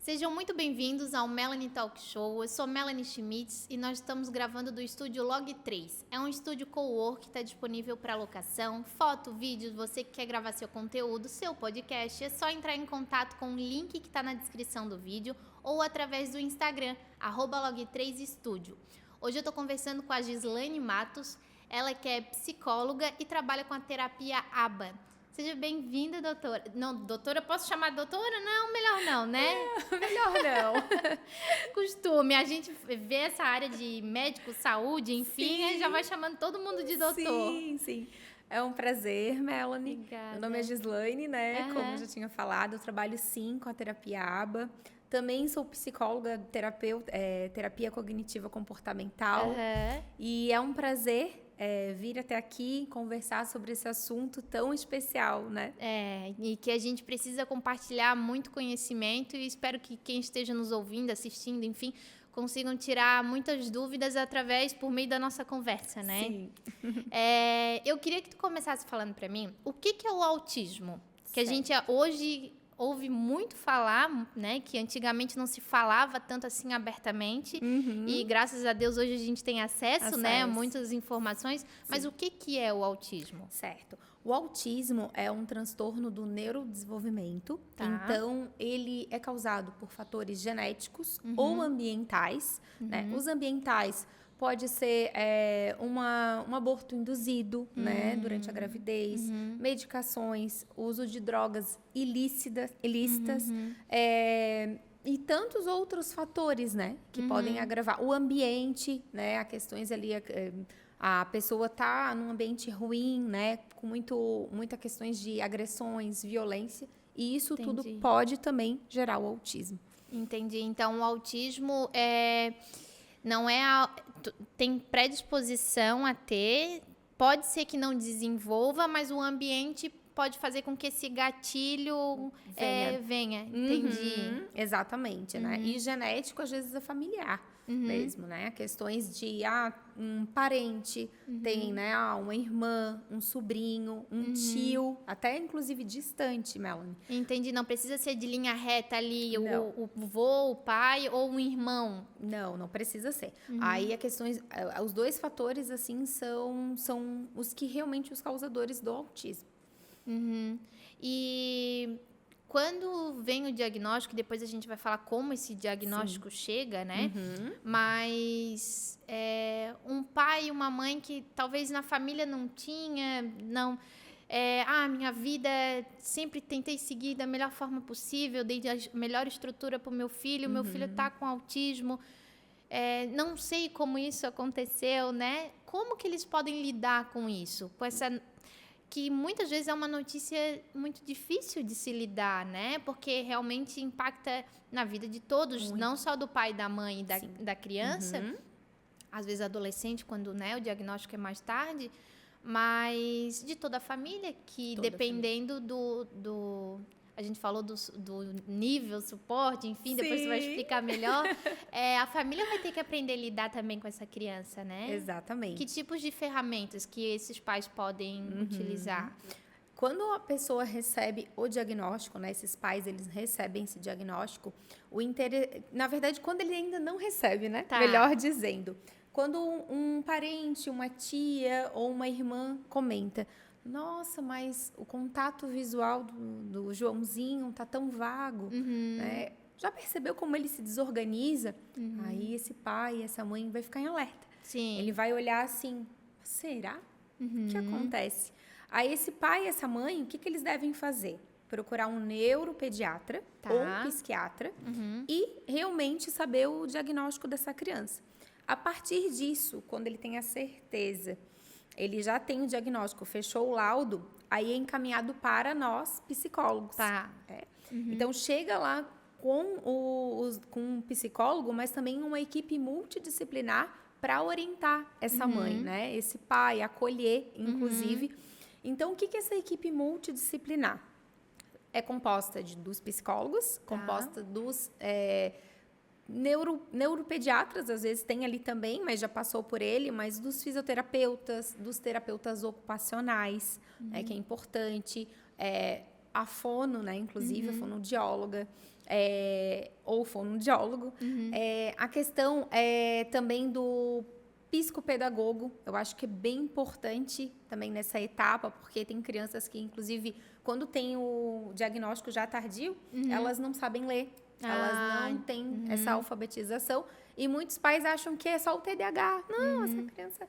Sejam muito bem-vindos ao Melanie Talk Show. Eu sou Melanie Schmitz e nós estamos gravando do estúdio Log 3. É um estúdio co-work que está disponível para locação, foto, vídeo. Você que quer gravar seu conteúdo, seu podcast, é só entrar em contato com o link que está na descrição do vídeo ou através do Instagram, @log3studio. Hoje eu estou conversando com a Gislaine Matos, ela que é psicóloga e trabalha com a terapia ABA. Seja bem-vinda, doutora. Não, doutora, posso chamar de doutora? Não, melhor não, né? Melhor não. Costume. A gente vê essa área de médico, saúde, enfim, aí já vai chamando todo mundo de doutor. Sim. É um prazer, Melanie. Obrigada. Meu nome é Gislaine, né? Aham. Como eu já tinha falado, eu trabalho sim com a terapia ABA. Também sou psicóloga, terapeuta, terapia cognitiva comportamental. Aham. E é um prazer vir até aqui conversar sobre esse assunto tão especial, né? E que a gente precisa compartilhar muito conhecimento e espero que quem esteja nos ouvindo, assistindo, enfim, consigam tirar muitas dúvidas por meio da nossa conversa, né? Sim. Eu queria que tu começasse falando para mim o que é o autismo? Que a Certo. gente hoje ouve muito falar, né? Que antigamente não se falava tanto assim abertamente. E graças a Deus hoje a gente tem acesso, né? A muitas informações. Mas o que é o autismo? Certo. O autismo é um transtorno do neurodesenvolvimento. Tá. Então, ele é causado por fatores genéticos ou ambientais. Né? Os ambientais pode ser um aborto induzido, né, durante a gravidez, medicações, uso de drogas ilícitas, e tantos outros fatores, né, que podem agravar. O ambiente, né, há questões ali, a pessoa tá num ambiente ruim, né, com muita questões de agressões, violência, e isso tudo pode também gerar o autismo. Entendi. Então, o autismo não tem predisposição a ter, pode ser que não desenvolva, mas o ambiente pode fazer com que esse gatilho venha. Entendi. Exatamente, né? E genético, às vezes, é familiar mesmo, né? Questões de, um parente tem, né? Uma irmã, um sobrinho, um tio, até, inclusive, distante, Melanie. Entendi. Não precisa ser de linha reta ali, Não. o vô, o pai ou um irmão. Não precisa ser. Aí, os dois fatores, assim, são os que realmente os causadores do autismo. E quando vem o diagnóstico, depois a gente vai falar como esse diagnóstico chega, né? Mas um pai e uma mãe que talvez na família não tinha, minha vida sempre tentei seguir da melhor forma possível, dei a melhor estrutura para o meu filho está com autismo, não sei como isso aconteceu, né? Como que eles podem lidar com isso? Com essa... que muitas vezes é uma notícia muito difícil de se lidar, né? Porque realmente impacta na vida de todos, Muito. não só do pai, da mãe e da criança, às vezes adolescente, quando, né, o diagnóstico é mais tarde, mas de toda a família, que dependendo do... A gente falou do nível, suporte, enfim, depois você vai explicar melhor. A família vai ter que aprender a lidar também com essa criança, né? Exatamente. Que tipos de ferramentas que esses pais podem utilizar? Quando a pessoa recebe o diagnóstico, né, esses pais, eles recebem esse diagnóstico, na verdade, quando ele ainda não recebe, né, Tá. melhor dizendo, quando um parente, uma tia ou uma irmã comenta, nossa, mas o contato visual do Joãozinho tá tão vago, né? Já percebeu como ele se desorganiza? Aí esse pai, essa mãe vai ficar em alerta. Sim. Ele vai olhar assim, será? O que acontece? Aí esse pai e essa mãe, o que eles devem fazer? Procurar um neuropediatra ou um psiquiatra e realmente saber o diagnóstico dessa criança. A partir disso, quando ele tem a certeza, ele já tem o diagnóstico, fechou o laudo, aí é encaminhado para nós, psicólogos. Tá. Então, chega lá com um psicólogo, mas também uma equipe multidisciplinar para orientar essa mãe, né? Esse pai, acolher, inclusive. Então, o que é essa equipe multidisciplinar? É composta dos psicólogos, composta dos neuropediatras, às vezes tem ali também, mas já passou por ele, mas dos fisioterapeutas, dos terapeutas ocupacionais, que é importante, a fono, né, inclusive, a fonoaudióloga, ou fonoaudiólogo. A questão também do psicopedagogo, eu acho que é bem importante também nessa etapa, porque tem crianças que, inclusive, quando tem o diagnóstico já tardio, elas não sabem ler, elas não têm essa alfabetização, e muitos pais acham que é só o TDAH. Não, essa criança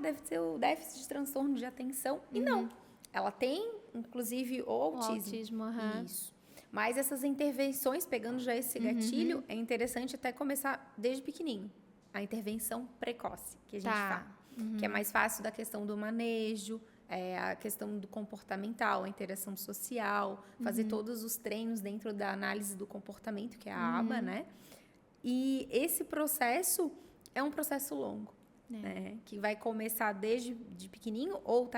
deve ser o déficit de transtorno de atenção, e não. Ela tem, inclusive, o autismo. Isso. Mas essas intervenções, pegando já esse gatilho, é interessante até começar desde pequenininho. A intervenção precoce, que a gente fala. Que é mais fácil da questão do manejo, a questão do comportamental, a interação social, fazer todos os treinos dentro da análise do comportamento, que é a ABA, né? E esse processo é um processo longo, né? Que vai começar desde de pequenininho, ou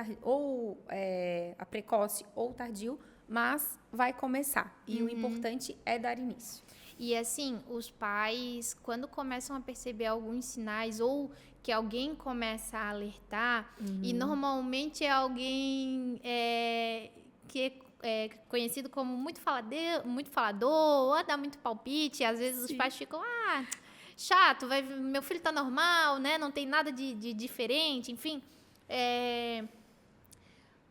a precoce ou tardio, mas vai começar. E o importante é dar início. E assim, os pais, quando começam a perceber alguns sinais ou que alguém começa a alertar, e normalmente é alguém que é conhecido como muito falador, ou dá muito palpite, às vezes os pais ficam, chato, meu filho tá normal, né? Não tem nada de diferente, enfim.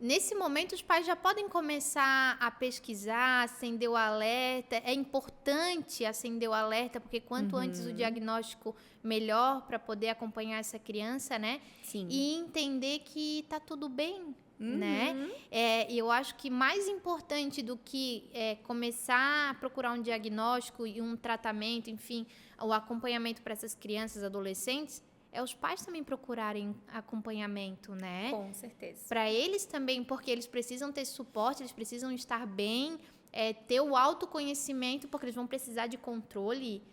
Nesse momento, os pais já podem começar a pesquisar, acender o alerta. É importante acender o alerta, porque quanto antes o diagnóstico, melhor para poder acompanhar essa criança, né? Sim. E entender que tá tudo bem, né? E eu acho que mais importante do que começar a procurar um diagnóstico e um tratamento, enfim, o acompanhamento para essas crianças, adolescentes, os pais também procurarem acompanhamento, né? Com certeza. Para eles também, porque eles precisam ter suporte, eles precisam estar bem, ter o autoconhecimento, porque eles vão precisar de controle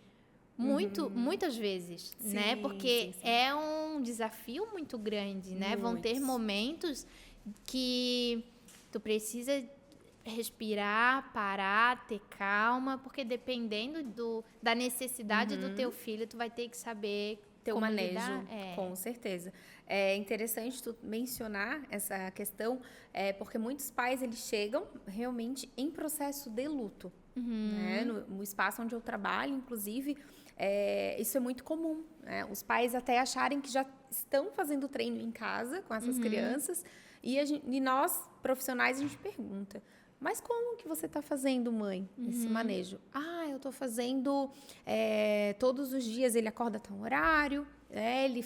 muitas vezes, sim, né? Porque sim. é um desafio muito grande, né? Vão ter momentos que tu precisa respirar, parar, ter calma, porque dependendo da necessidade do teu filho, tu vai ter que saber o manejo, com certeza. É interessante tu mencionar essa questão, porque muitos pais, eles chegam realmente em processo de luto. Né? No espaço onde eu trabalho, inclusive, isso é muito comum. Né? Os pais até acharem que já estão fazendo treino em casa com essas crianças, e nós, profissionais, a gente pergunta: mas como que você está fazendo, mãe, esse manejo? Eu estou fazendo todos os dias, ele acorda a tal horário, ele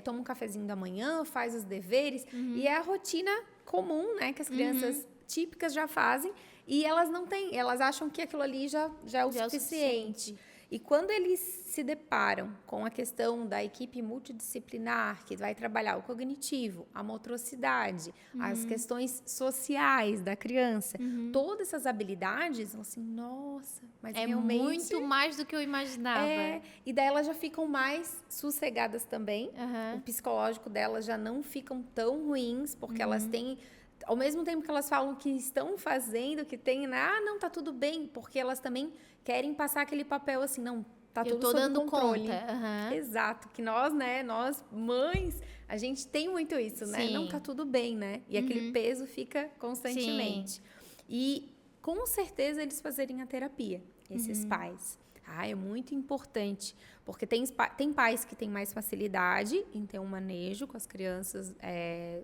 toma um cafezinho da manhã, faz os deveres, e é a rotina comum, né, que as crianças típicas já fazem, e elas não têm, elas acham que aquilo ali já é o suficiente. E quando eles se deparam com a questão da equipe multidisciplinar, que vai trabalhar o cognitivo, a motricidade, as questões sociais da criança, todas essas habilidades, assim, nossa, mas realmente... muito mais do que eu imaginava. E daí elas já ficam mais sossegadas também, o psicológico delas já não ficam tão ruins, porque elas têm... Ao mesmo tempo que elas falam que estão fazendo, que tem, não, tá tudo bem, porque elas também querem passar aquele papel assim, não, tá tudo sob controle. Conta. Exato, que nós, né, nós mães, a gente tem muito isso, né? Não, tá tudo bem, né? E aquele peso fica constantemente. E com certeza eles fazerem a terapia, esses pais. É muito importante, porque tem pais que têm mais facilidade em ter um manejo com as crianças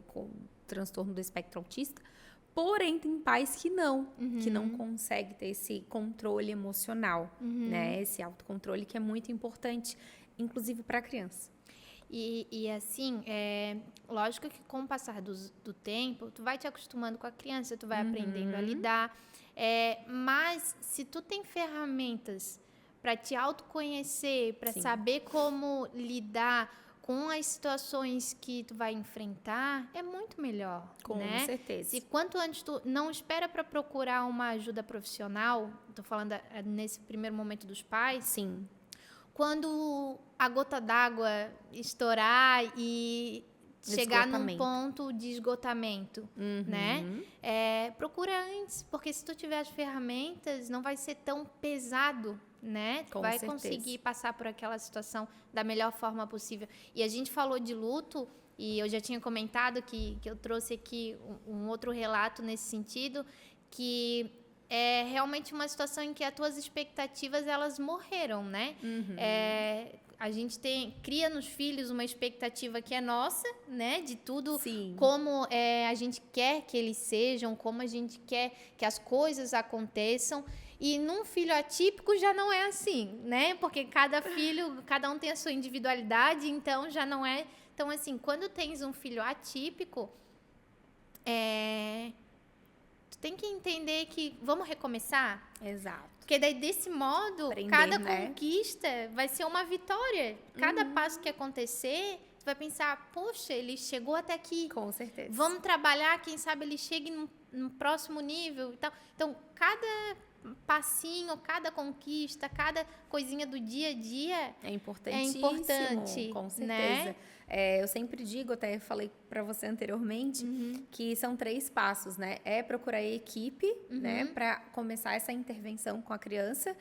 com transtorno do espectro autista, porém tem pais que não conseguem ter esse controle emocional, né? Esse autocontrole que é muito importante, inclusive para a criança. E assim, lógico que com o passar do tempo, tu vai te acostumando com a criança, tu vai aprendendo a lidar, mas se tu tem ferramentas para te autoconhecer, para saber como lidar com as situações que tu vai enfrentar, é muito melhor, com certeza. Se quanto antes tu não espera para procurar uma ajuda profissional, tô falando nesse primeiro momento dos pais, sim, quando a gota d'água estourar e chegar num ponto de esgotamento, né? Procura antes, porque se tu tiver as ferramentas, não vai ser tão pesado, né? Tu vai conseguir passar por aquela situação da melhor forma possível. E a gente falou de luto, e eu já tinha comentado que eu trouxe aqui um outro relato nesse sentido, que é realmente uma situação em que as tuas expectativas, elas morreram, né? A gente cria nos filhos uma expectativa que é nossa, né? De tudo, Sim. como a gente quer que eles sejam, como a gente quer que as coisas aconteçam. E num filho atípico já não é assim, né? Porque cada filho, cada um tem a sua individualidade, então já não é... Então, assim, quando tens um filho atípico, tu tem que entender que vamos recomeçar. Exato. Porque daí, desse modo, Aprender, cada né? conquista vai ser uma vitória. Cada passo que acontecer, tu vai pensar, poxa, ele chegou até aqui. Com certeza. Vamos trabalhar, quem sabe ele chegue num próximo nível e tal. Então, cada passinho, cada conquista, cada coisinha do dia a dia é importantíssimo. É importante, com certeza. né? Eu sempre digo, até falei para você anteriormente, que são 3 passos, né? É procurar a equipe, né? Para começar essa intervenção com a criança.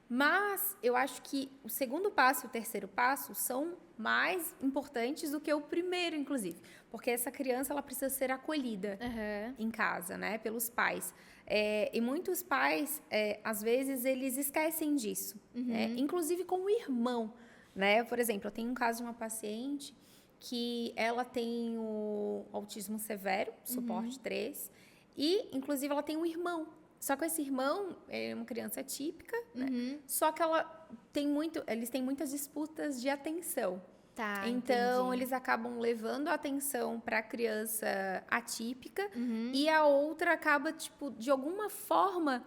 Mas eu acho que o segundo passo e o terceiro passo são mais importantes do que o primeiro, inclusive. Porque essa criança, ela precisa ser acolhida em casa, né? Pelos pais. E muitos pais, às vezes, eles esquecem disso. Né? Inclusive com o irmão, né? Por exemplo, eu tenho um caso de uma paciente que ela tem o autismo severo, suporte 3, e, inclusive, ela tem um irmão. Só que esse irmão é uma criança típica, né? Só que eles têm muitas disputas de atenção. Tá, então, entendi. eles acabam levando a atenção para a criança atípica e a outra acaba, tipo, de alguma forma,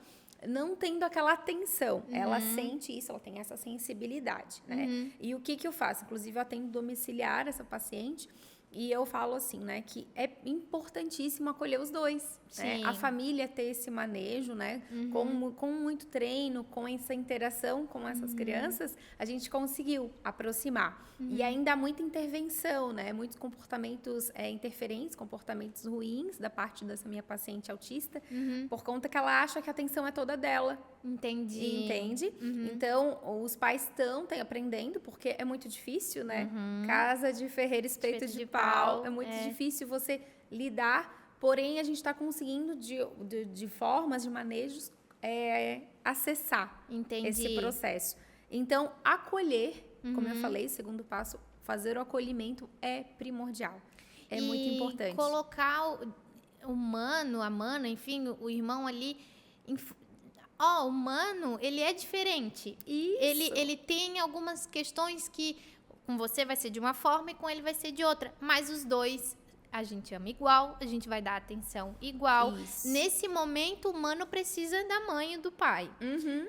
não tendo aquela atenção. Ela sente isso, ela tem essa sensibilidade, né? E o que eu faço? Inclusive, eu atendo domiciliar essa paciente e eu falo assim, né, que é importantíssimo acolher os dois. Né? A família ter esse manejo, né? Com muito treino, com essa interação com essas crianças, a gente conseguiu aproximar. E ainda há muita intervenção, né? Muitos comportamentos interferentes, comportamentos ruins da parte dessa minha paciente autista, por conta que ela acha que a atenção é toda dela. Entendi. Entende? Então, os pais estão aprendendo, porque é muito difícil, né? Casa de ferreiro, espeto de pau. É muito difícil você lidar, porém, a gente está conseguindo, de formas, de manejos, acessar esse processo. Então, acolher, como eu falei, segundo passo, fazer o acolhimento é primordial. É muito importante. Colocar o mano, a mana, enfim, o irmão ali... o mano, ele é diferente. Isso. Ele tem algumas questões que com você vai ser de uma forma e com ele vai ser de outra. Mas os dois, a gente ama igual, a gente vai dar atenção igual. Isso. Nesse momento, o mano precisa da mãe e do pai.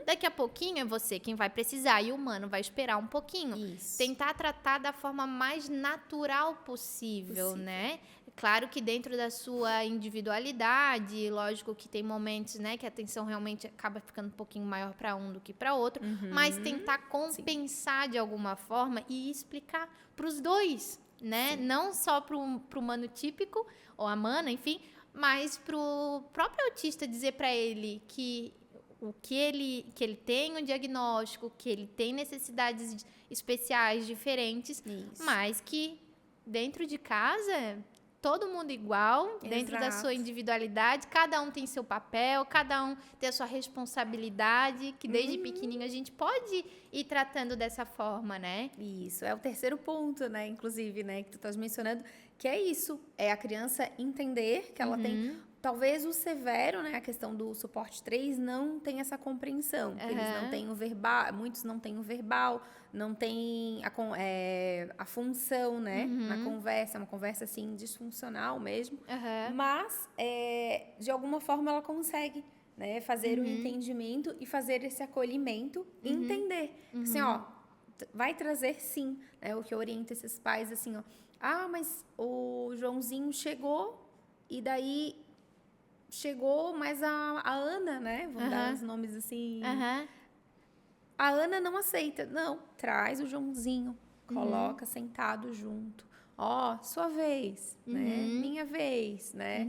Daqui a pouquinho é você quem vai precisar e o mano vai esperar um pouquinho. Isso. Tentar tratar da forma mais natural possível, né? Claro que dentro da sua individualidade, lógico que tem momentos, né, que a atenção realmente acaba ficando um pouquinho maior para um do que para outro, mas tentar compensar de alguma forma e explicar para os dois, né? Sim. Não só para o mano típico ou a mana, enfim, mas para o próprio autista dizer para ele que que ele tem um diagnóstico, que ele tem necessidades especiais diferentes, mas que dentro de casa todo mundo igual, dentro da sua individualidade, cada um tem seu papel, cada um tem a sua responsabilidade, que desde pequenininho a gente pode ir tratando dessa forma, né? Isso, é o terceiro ponto, né, inclusive, né, que tu estás mencionando, que é isso, é a criança entender que ela tem... Talvez o severo, né, a questão do suporte 3, não tem essa compreensão. Eles não têm o verbal, muitos não têm o verbal, não tem a função, né, na conversa, uma conversa, assim, disfuncional mesmo. Mas, de alguma forma, ela consegue, né, fazer o entendimento e fazer esse acolhimento e entender. Assim, vai trazer, sim, né, o que orienta esses pais, assim, mas o Joãozinho chegou e daí... Chegou, mas a Ana, né? Vamos dar os nomes assim. A Ana não aceita. Não, traz o Joãozinho, coloca sentado junto. Sua vez, né? Minha vez, né?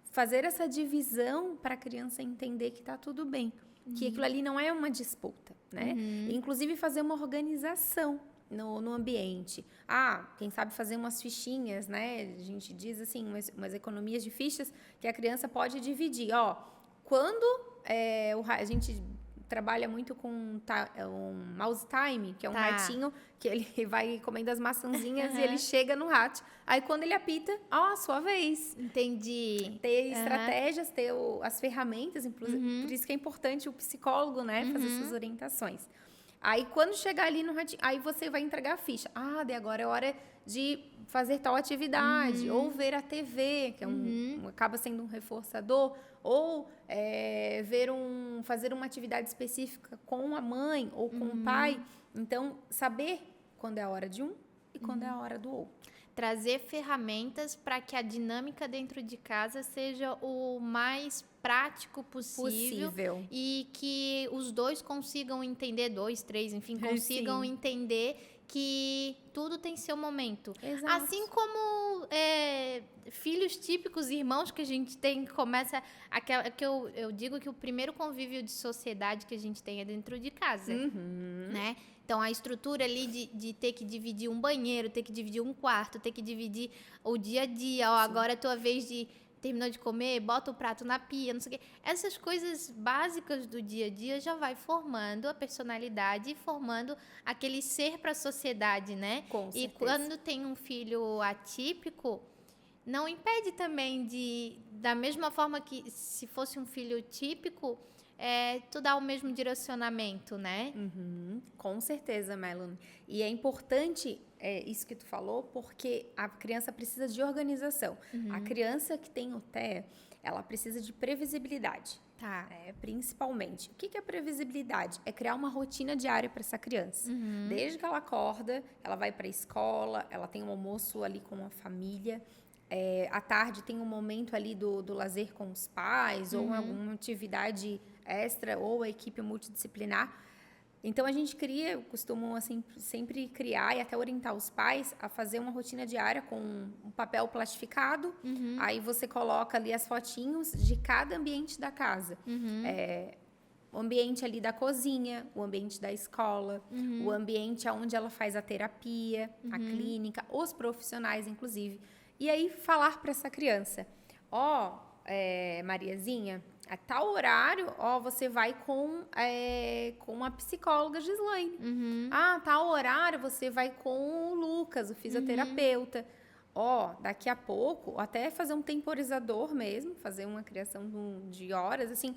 Fazer essa divisão para a criança entender que tá tudo bem. Que aquilo ali não é uma disputa, né? Inclusive fazer uma organização no ambiente. Quem sabe fazer umas fichinhas, né? A gente diz assim, umas economias de fichas que a criança pode dividir. Quando a gente trabalha muito com um mouse time, que é um ratinho que ele vai comendo as maçãzinhas e ele chega no rato. Aí, quando ele apita, sua vez. Entendi. Ter estratégias, ter as ferramentas, por isso que é importante o psicólogo, né, fazer essas orientações. Aí, quando chegar ali no ratinho, aí você vai entregar a ficha. Daí agora é hora de fazer tal atividade, ou ver a TV, que acaba sendo um reforçador, ou fazer uma atividade específica com a mãe ou com o pai. Então, saber quando é a hora de um e quando é a hora do outro. Trazer ferramentas para que a dinâmica dentro de casa seja o mais prático possível. E que os dois consigam entender, 2, 3, enfim, consigam entender que tudo tem seu momento. Exato. Assim como filhos típicos, irmãos que a gente tem, que começa aquela que eu digo que o primeiro convívio de sociedade que a gente tem é dentro de casa, né? Então, a estrutura ali de ter que dividir um banheiro, ter que dividir um quarto, ter que dividir o dia a dia. Agora é a tua vez de... Terminou de comer, bota o prato na pia, não sei o quê. Essas coisas básicas do dia a dia já vai formando a personalidade e formando aquele ser para a sociedade, né? Com certeza. E quando tem um filho atípico, não impede também da mesma forma que se fosse um filho típico... tu dá o mesmo direcionamento, né? Com certeza, Melanie. E é importante isso que tu falou, porque a criança precisa de organização. A criança que tem o TEA, ela precisa de previsibilidade. Principalmente. O que é previsibilidade? É criar uma rotina diária para essa criança. Desde que ela acorda, ela vai para a escola, ela tem um almoço ali com a família. À tarde tem um momento ali do lazer com os pais, ou alguma atividade extra, ou a equipe multidisciplinar. Então, a gente eu costumo assim, sempre criar e até orientar os pais a fazer uma rotina diária com um papel plastificado. Aí você coloca ali as fotinhos de cada ambiente da casa. O ambiente ali da cozinha, o ambiente da escola, o ambiente onde ela faz a terapia, a clínica, os profissionais, inclusive. E aí, falar para essa criança, Mariazinha, a tal horário, você vai com a psicóloga Gislaine. Tal horário, você vai com o Lucas, o fisioterapeuta. Daqui a pouco, até fazer um temporizador mesmo, fazer uma criação de horas, assim,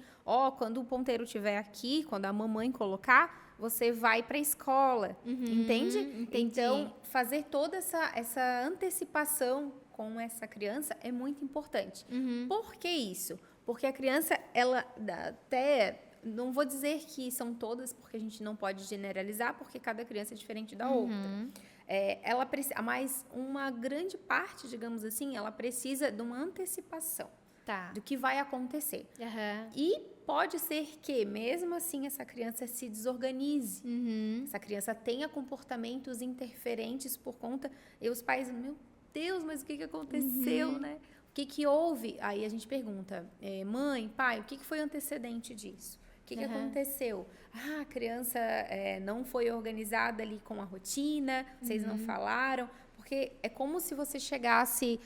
quando o ponteiro estiver aqui, quando a mamãe colocar, você vai para a escola, entende? Entendi. Então, fazer toda essa antecipação com essa criança é muito importante. Por que isso? Porque a criança, ela até... Não vou dizer que são todas, porque a gente não pode generalizar, porque cada criança é diferente da outra. Ela precisa, mas uma grande parte, digamos assim, ela precisa de uma antecipação do que vai acontecer. E pode ser que, mesmo assim, essa criança se desorganize. Essa criança tenha comportamentos interferentes por conta... E os pais, meu Deus, mas o que aconteceu, né? O que houve? Aí a gente pergunta, mãe, pai, o que foi o antecedente disso? O que aconteceu? A criança não foi organizada ali com a rotina, vocês não falaram. Porque é como se você chegasse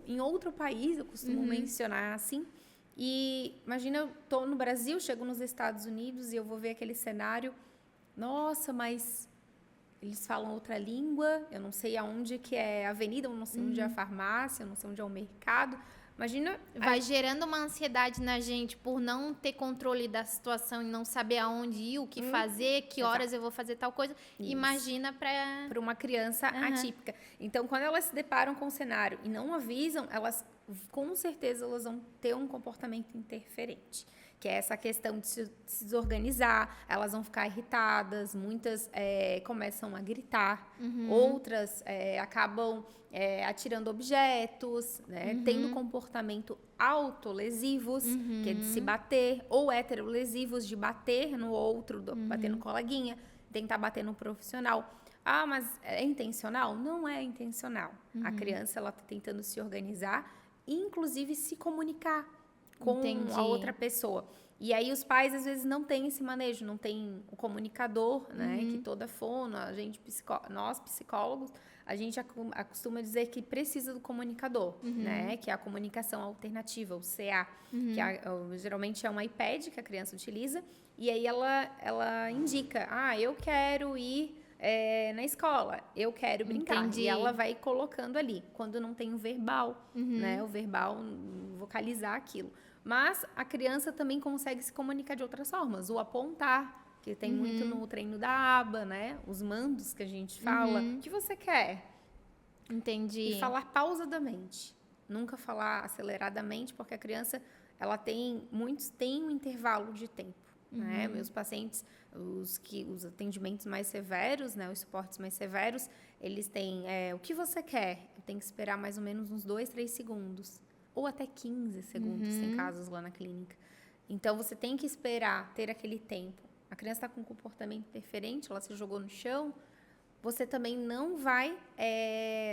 em outro país, eu costumo mencionar assim. E imagina, eu estou no Brasil, chego nos Estados Unidos e eu vou ver aquele cenário. Nossa, mas eles falam outra língua, eu não sei aonde que é a avenida, eu não sei onde é a farmácia, eu não sei onde é o mercado. Imagina... Vai gerando uma ansiedade na gente por não ter controle da situação e não saber aonde ir, o que fazer, que horas eu vou fazer tal coisa. Isso. Imagina para uma criança atípica. Então, quando elas se deparam com o cenário e não avisam, elas, com certeza, elas vão ter um comportamento interferente. Que é essa questão de se desorganizar, elas vão ficar irritadas, muitas começam a gritar, outras acabam atirando objetos, né, tendo comportamento autolesivos, que é de se bater, ou heterolesivos, de bater no outro, bater no coleguinha, tentar bater no profissional. Mas é intencional? Não é intencional. A criança ela está tentando se organizar e, inclusive, se comunicar. com a outra pessoa. E aí os pais, às vezes, não têm esse manejo, não tem o comunicador, né? Que toda fono, nós psicólogos, a gente acostuma dizer que precisa do comunicador, né? Que é a comunicação alternativa, o CA, que geralmente é um iPad que a criança utiliza, e aí ela indica, eu quero ir na escola, eu quero brincar. Entendi. E ela vai colocando ali, quando não tem o verbal, né? O verbal, vocalizar aquilo. Mas a criança também consegue se comunicar de outras formas. O apontar, que tem muito no treino da aba, né? Os mandos que a gente fala. O que você quer? Entendi. E falar pausadamente. Nunca falar aceleradamente, porque a criança, muitos têm um intervalo de tempo. Né? Meus pacientes, os atendimentos mais severos, né? Os suportes mais severos, eles têm o que você quer? Eu tenho que esperar mais ou menos uns 2, 3 segundos. Ou até 15 segundos, tem casos lá na clínica. Então, você tem que esperar, ter aquele tempo. A criança está com um comportamento interferente, ela se jogou no chão, você também não vai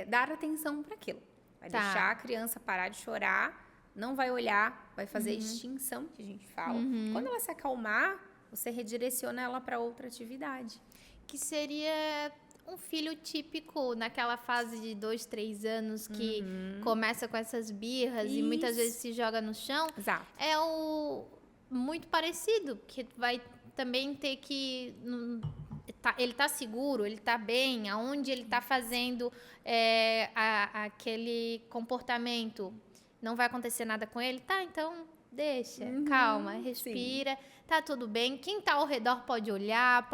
dar atenção para aquilo. Vai deixar a criança parar de chorar, não vai olhar, vai fazer extinção, que a gente fala. Quando ela se acalmar, você redireciona ela para outra atividade. Que seria um filho típico naquela fase de 2, 3 anos que começa com essas birras e muitas vezes se joga no chão. Exato. É muito parecido, que vai também ter que... ele tá seguro, ele tá bem, aonde ele tá fazendo aquele comportamento, não vai acontecer nada com ele, tá? Então deixa, calma, respira, tá tudo bem. Quem tá ao redor pode olhar,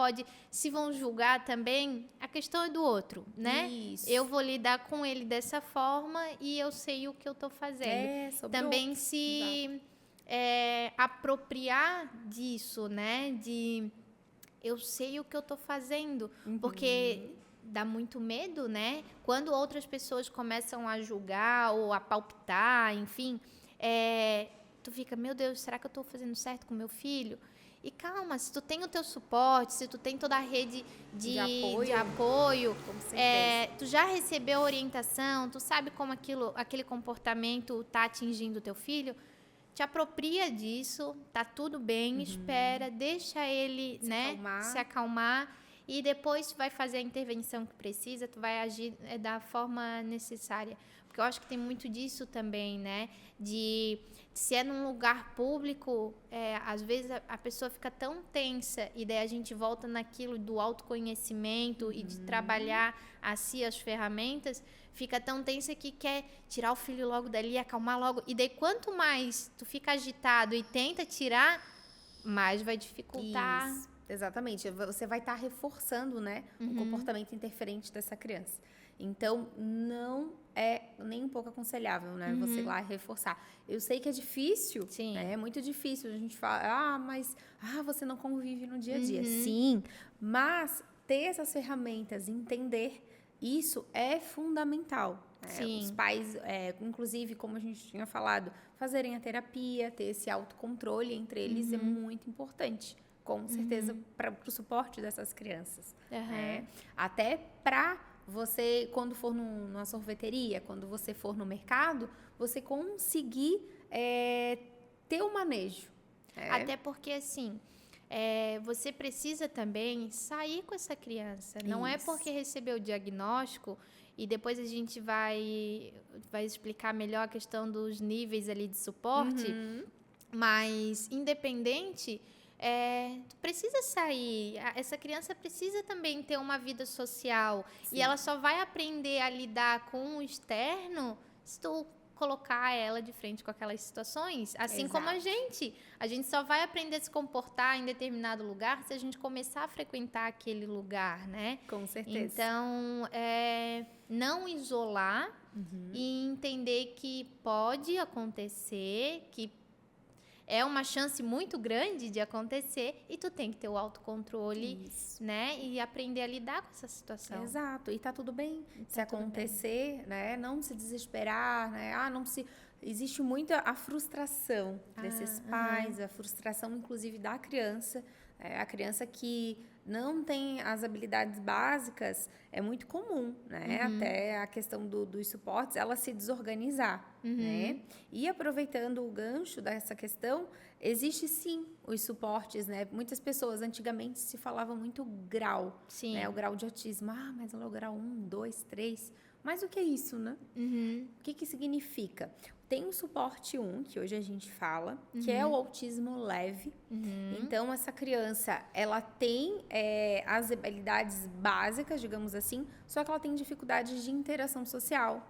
se vão julgar também, a questão é do outro, né? Isso. Eu vou lidar com ele dessa forma e eu sei o que eu tô fazendo. Também se apropriar disso, né? Eu sei o que eu tô fazendo, porque dá muito medo, né? Quando outras pessoas começam a julgar ou a palpitar, enfim, tu fica, meu Deus, será que eu tô fazendo certo com meu filho? E calma, se tu tem o teu suporte, se tu tem toda a rede de apoio, tu já recebeu orientação, tu sabe como aquele comportamento tá atingindo o teu filho, te apropria disso, tá tudo bem, espera, deixa ele se acalmar e depois tu vai fazer a intervenção que precisa, tu vai agir da forma necessária. Porque eu acho que tem muito disso também, né? Se é num lugar público, às vezes a pessoa fica tão tensa e daí a gente volta naquilo do autoconhecimento e de trabalhar assim as ferramentas, fica tão tensa que quer tirar o filho logo dali, acalmar logo. E daí quanto mais tu fica agitado e tenta tirar, mais vai dificultar. Isso, exatamente. Você vai estar reforçando, né, o comportamento interferente dessa criança. Então, não é nem um pouco aconselhável, né? Você ir lá reforçar. Eu sei que é difícil, né? É muito difícil. A gente fala, mas você não convive no dia a dia. Sim, mas ter essas ferramentas, entender isso é fundamental. Os pais, inclusive, como a gente tinha falado, fazerem a terapia, ter esse autocontrole entre eles é muito importante. Com certeza, para o suporte dessas crianças. Até para você, quando for numa sorveteria, quando você for no mercado, você conseguir ter o manejo. Até porque, assim, você precisa também sair com essa criança. Não é porque recebeu o diagnóstico e depois a gente vai explicar melhor a questão dos níveis ali de suporte, mas independente... tu precisa sair, essa criança precisa também ter uma vida social. E ela só vai aprender a lidar com o externo se tu colocar ela de frente com aquelas situações, assim como a gente só vai aprender a se comportar em determinado lugar se a gente começar a frequentar aquele lugar, né? Com certeza. Então, não isolar e entender que pode acontecer, que é uma chance muito grande de acontecer e tu tem que ter o autocontrole, né? E aprender a lidar com essa situação. Exato. E tá tudo bem se acontecer, né? Não se desesperar, né? Existe muito a frustração desses pais, a frustração, inclusive, da criança. A criança que não tem as habilidades básicas é muito comum, né? Até a questão dos suportes, ela se desorganizar. né? E aproveitando o gancho dessa questão, existe sim os suportes, né? Muitas pessoas, antigamente se falava muito grau, né? O grau de autismo. Ah, mas ela é o grau 1, 2, 3. Mas o que é isso, né? O que significa? Tem o suporte 1, que hoje a gente fala, que é o autismo leve. Então, essa criança, ela tem as habilidades básicas, digamos assim, só que ela tem dificuldades de interação social,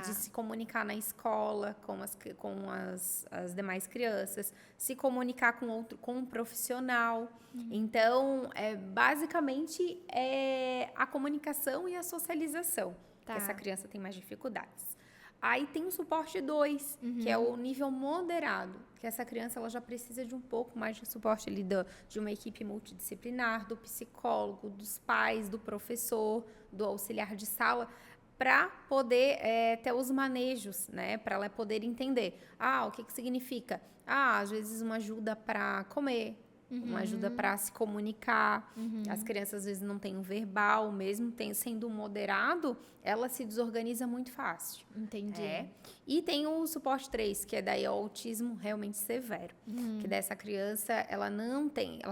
de se comunicar na escola com as demais crianças, se comunicar com um profissional. Então, basicamente, é a comunicação e a socialização que essa criança tem mais dificuldades. Aí tem o suporte 2, que é o nível moderado, que essa criança ela já precisa de um pouco mais de suporte ali de uma equipe multidisciplinar, do psicólogo, dos pais, do professor, do auxiliar de sala, para poder ter os manejos, né? Para ela poder entender. O que significa? Às vezes uma ajuda para comer, uma ajuda para se comunicar. As crianças às vezes não têm um verbal, mesmo sendo moderado, ela se desorganiza muito fácil. Entendi. E tem o suporte 3, que é daí o autismo realmente severo, que dessa criança ela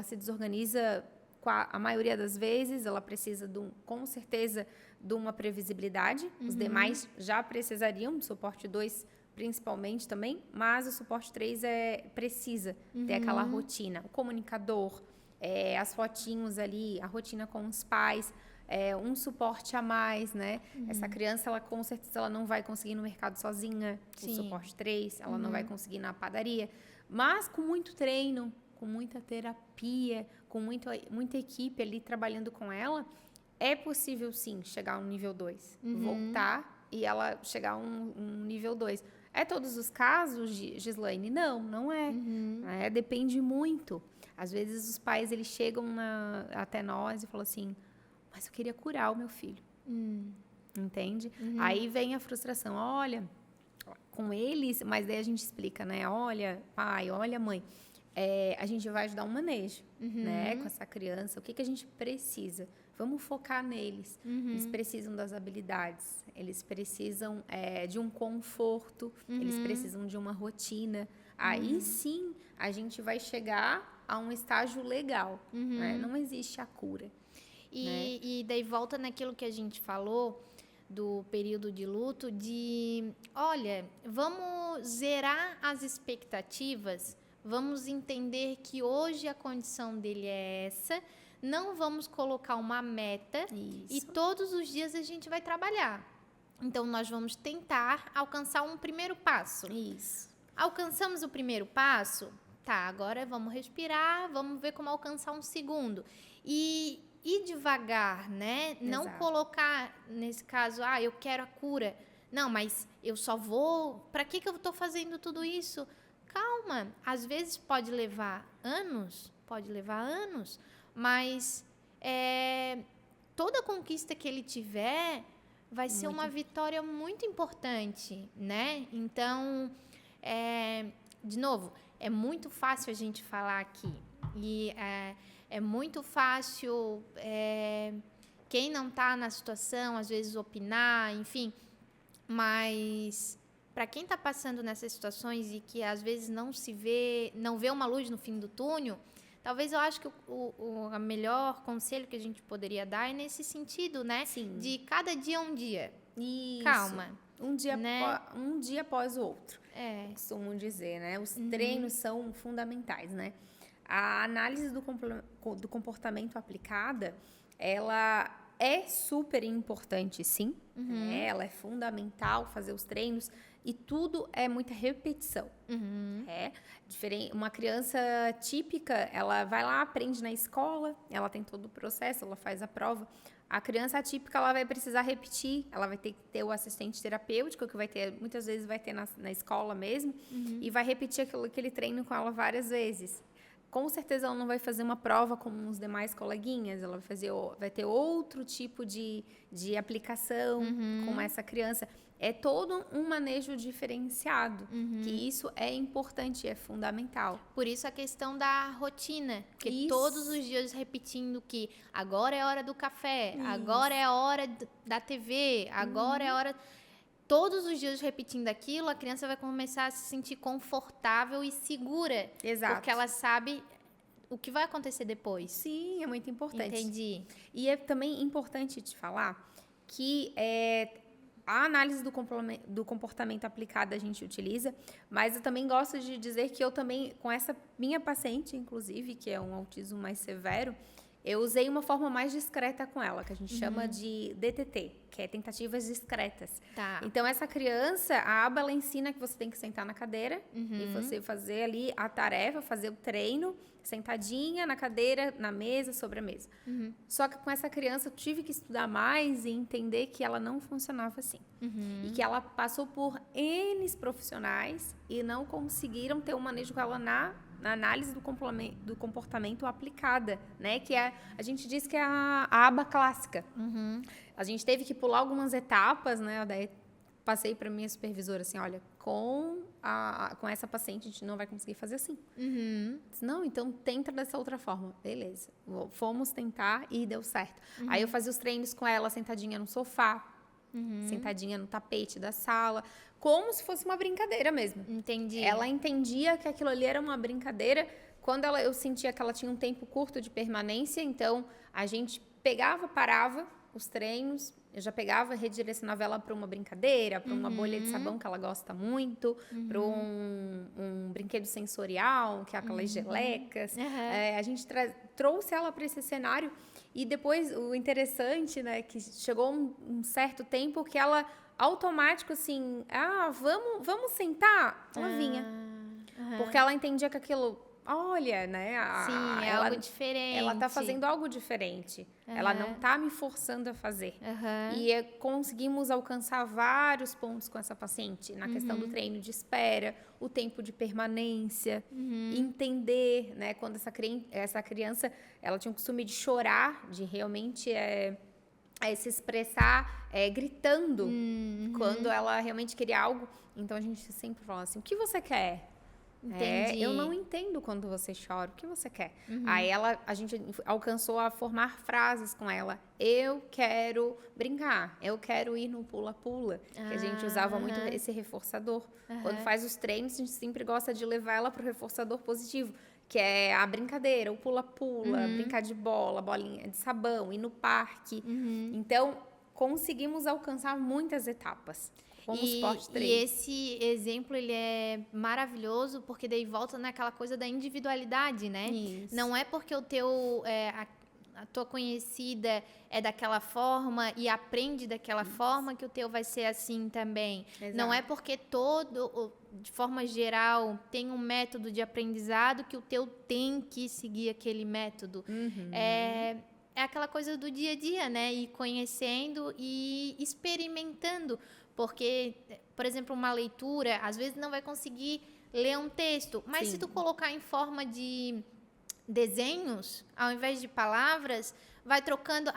se desorganiza a maioria das vezes, ela precisa com certeza de uma previsibilidade. Os demais já precisariam do suporte 2 principalmente também, mas o suporte 3 precisa ter aquela rotina. O comunicador, as fotinhos ali, a rotina com os pais, um suporte a mais, né? Essa criança, ela com certeza ela não vai conseguir ir no mercado sozinha, com o suporte 3, ela não vai conseguir ir na padaria, mas com muito treino, com muita terapia, com muita equipe ali trabalhando com ela, é possível sim chegar a um nível 2, voltar e ela chegar a um nível 2. É todos os casos, Gislaine? Não é. Depende muito. Às vezes os pais eles chegam até nós e falam assim, mas eu queria curar o meu filho. Entende? Aí vem a frustração. Olha, com eles, mas daí a gente explica, né? Olha, pai, olha, mãe, a gente vai ajudar um manejo, né? Com essa criança. O que a gente precisa? Vamos focar neles. Eles precisam das habilidades, eles precisam de um conforto, eles precisam de uma rotina. Aí sim a gente vai chegar a um estágio legal, né? Não existe a cura. E daí volta naquilo que a gente falou do período de luto, olha, vamos zerar as expectativas, vamos entender que hoje a condição dele é essa, não vamos colocar uma meta. Isso. E todos os dias a gente vai trabalhar. Então, nós vamos tentar alcançar um primeiro passo. Isso. Alcançamos o primeiro passo? Tá, agora vamos respirar, vamos ver como alcançar um segundo. E devagar, né? Exato. Não colocar, nesse caso, eu quero a cura. Não, mas eu só vou... Para que eu estou fazendo tudo isso? Calma, às vezes pode levar anos, mas toda conquista que ele tiver vai ser uma vitória muito importante, né? Então, de novo, é muito fácil a gente falar aqui. E é muito fácil quem não está na situação, às vezes, opinar, enfim. Mas para quem está passando nessas situações e que às vezes não vê uma luz no fim do túnel, talvez eu acho que o melhor conselho que a gente poderia dar é nesse sentido, né? Sim. De cada dia um dia. Isso. Calma. Um dia, né? Um dia após o outro. Costumam dizer, né? Os treinos são fundamentais, né? A análise do comportamento aplicada, ela é super importante, sim. Ela é fundamental fazer os treinos e tudo é muita repetição. Uma criança típica, ela vai lá, aprende na escola, ela tem todo o processo, ela faz a prova. A criança atípica, ela vai precisar repetir, ela vai ter que ter o assistente terapêutico, que muitas vezes vai ter na escola mesmo, e vai repetir aquele treino com ela várias vezes. Com certeza ela não vai fazer uma prova como os demais coleguinhas, ela vai ter outro tipo de aplicação com essa criança. É todo um manejo diferenciado, que isso é importante, é fundamental. Por isso a questão da rotina, porque todos os dias repetindo que agora é a hora do café, agora é a hora da TV, agora é a hora... todos os dias repetindo aquilo, a criança vai começar a se sentir confortável e segura. Exato. Porque ela sabe o que vai acontecer depois. Sim, é muito importante. Entendi. E é também importante te falar que a análise do comportamento aplicada a gente utiliza, mas eu também gosto de dizer que eu também, com essa minha paciente, inclusive, que é um autismo mais severo, eu usei uma forma mais discreta com ela, que a gente chama de DTT, que é tentativas discretas. Tá. Então, essa criança, a aba, ela ensina que você tem que sentar na cadeira e você fazer ali a tarefa, fazer o treino, sentadinha na cadeira, na mesa, sobre a mesa. Só que com essa criança, eu tive que estudar mais e entender que ela não funcionava assim. E que ela passou por N profissionais e não conseguiram ter um manejo com ela na análise do comportamento aplicada, né? Que a gente diz que é a aba clássica. A gente teve que pular algumas etapas, né? Daí passei para minha supervisora assim, olha, com essa paciente a gente não vai conseguir fazer assim. Disse, não, então tenta dessa outra forma. Beleza. Fomos tentar e deu certo. Aí eu fazia os treinos com ela sentadinha no sofá, sentadinha no tapete da sala, como se fosse uma brincadeira mesmo. Entendi. Ela entendia que aquilo ali era uma brincadeira. Quando eu sentia que ela tinha um tempo curto de permanência, então a gente parava os treinos, eu já pegava e redirecionava ela para uma brincadeira, para uma bolha de sabão que ela gosta muito, para um brinquedo sensorial, que é aquelas gelecas. A gente trouxe ela para esse cenário e depois o interessante, né, que chegou um certo tempo que ela automático assim, vamos sentar? Ela vinha. Porque ela entendia que aquilo, olha, né? Sim, é algo diferente. Ela tá fazendo algo diferente. Ela não tá me forçando a fazer. E conseguimos alcançar vários pontos com essa paciente. Na questão do treino de espera, o tempo de permanência, entender, né? Quando essa criança, ela tinha o costume de chorar, de realmente se expressar gritando quando ela realmente queria algo. Então, a gente sempre fala assim, o que você quer? Eu não entendo quando você chora, o que você quer? Aí a gente alcançou a formar frases com ela. Eu quero brincar, eu quero ir no pula-pula, que a gente usava muito esse reforçador. Quando faz os treinos, a gente sempre gosta de levar ela para o reforçador positivo, que é a brincadeira, o pula-pula, brincar de bola, bolinha de sabão, ir no parque. Então, conseguimos alcançar muitas etapas. E esse exemplo, ele é maravilhoso, porque daí volta naquela coisa da individualidade, né? Isso. Não é porque a tua conhecida é daquela forma e aprende daquela forma que o teu vai ser assim também. Exato. Não é porque de forma geral, tem um método de aprendizado que o teu tem que seguir aquele método. É aquela coisa do dia a dia, né? Ir conhecendo e experimentando. Porque, por exemplo, uma leitura, às vezes não vai conseguir ler um texto, mas se tu colocar em forma de desenhos, ao invés de palavras, vai trocando,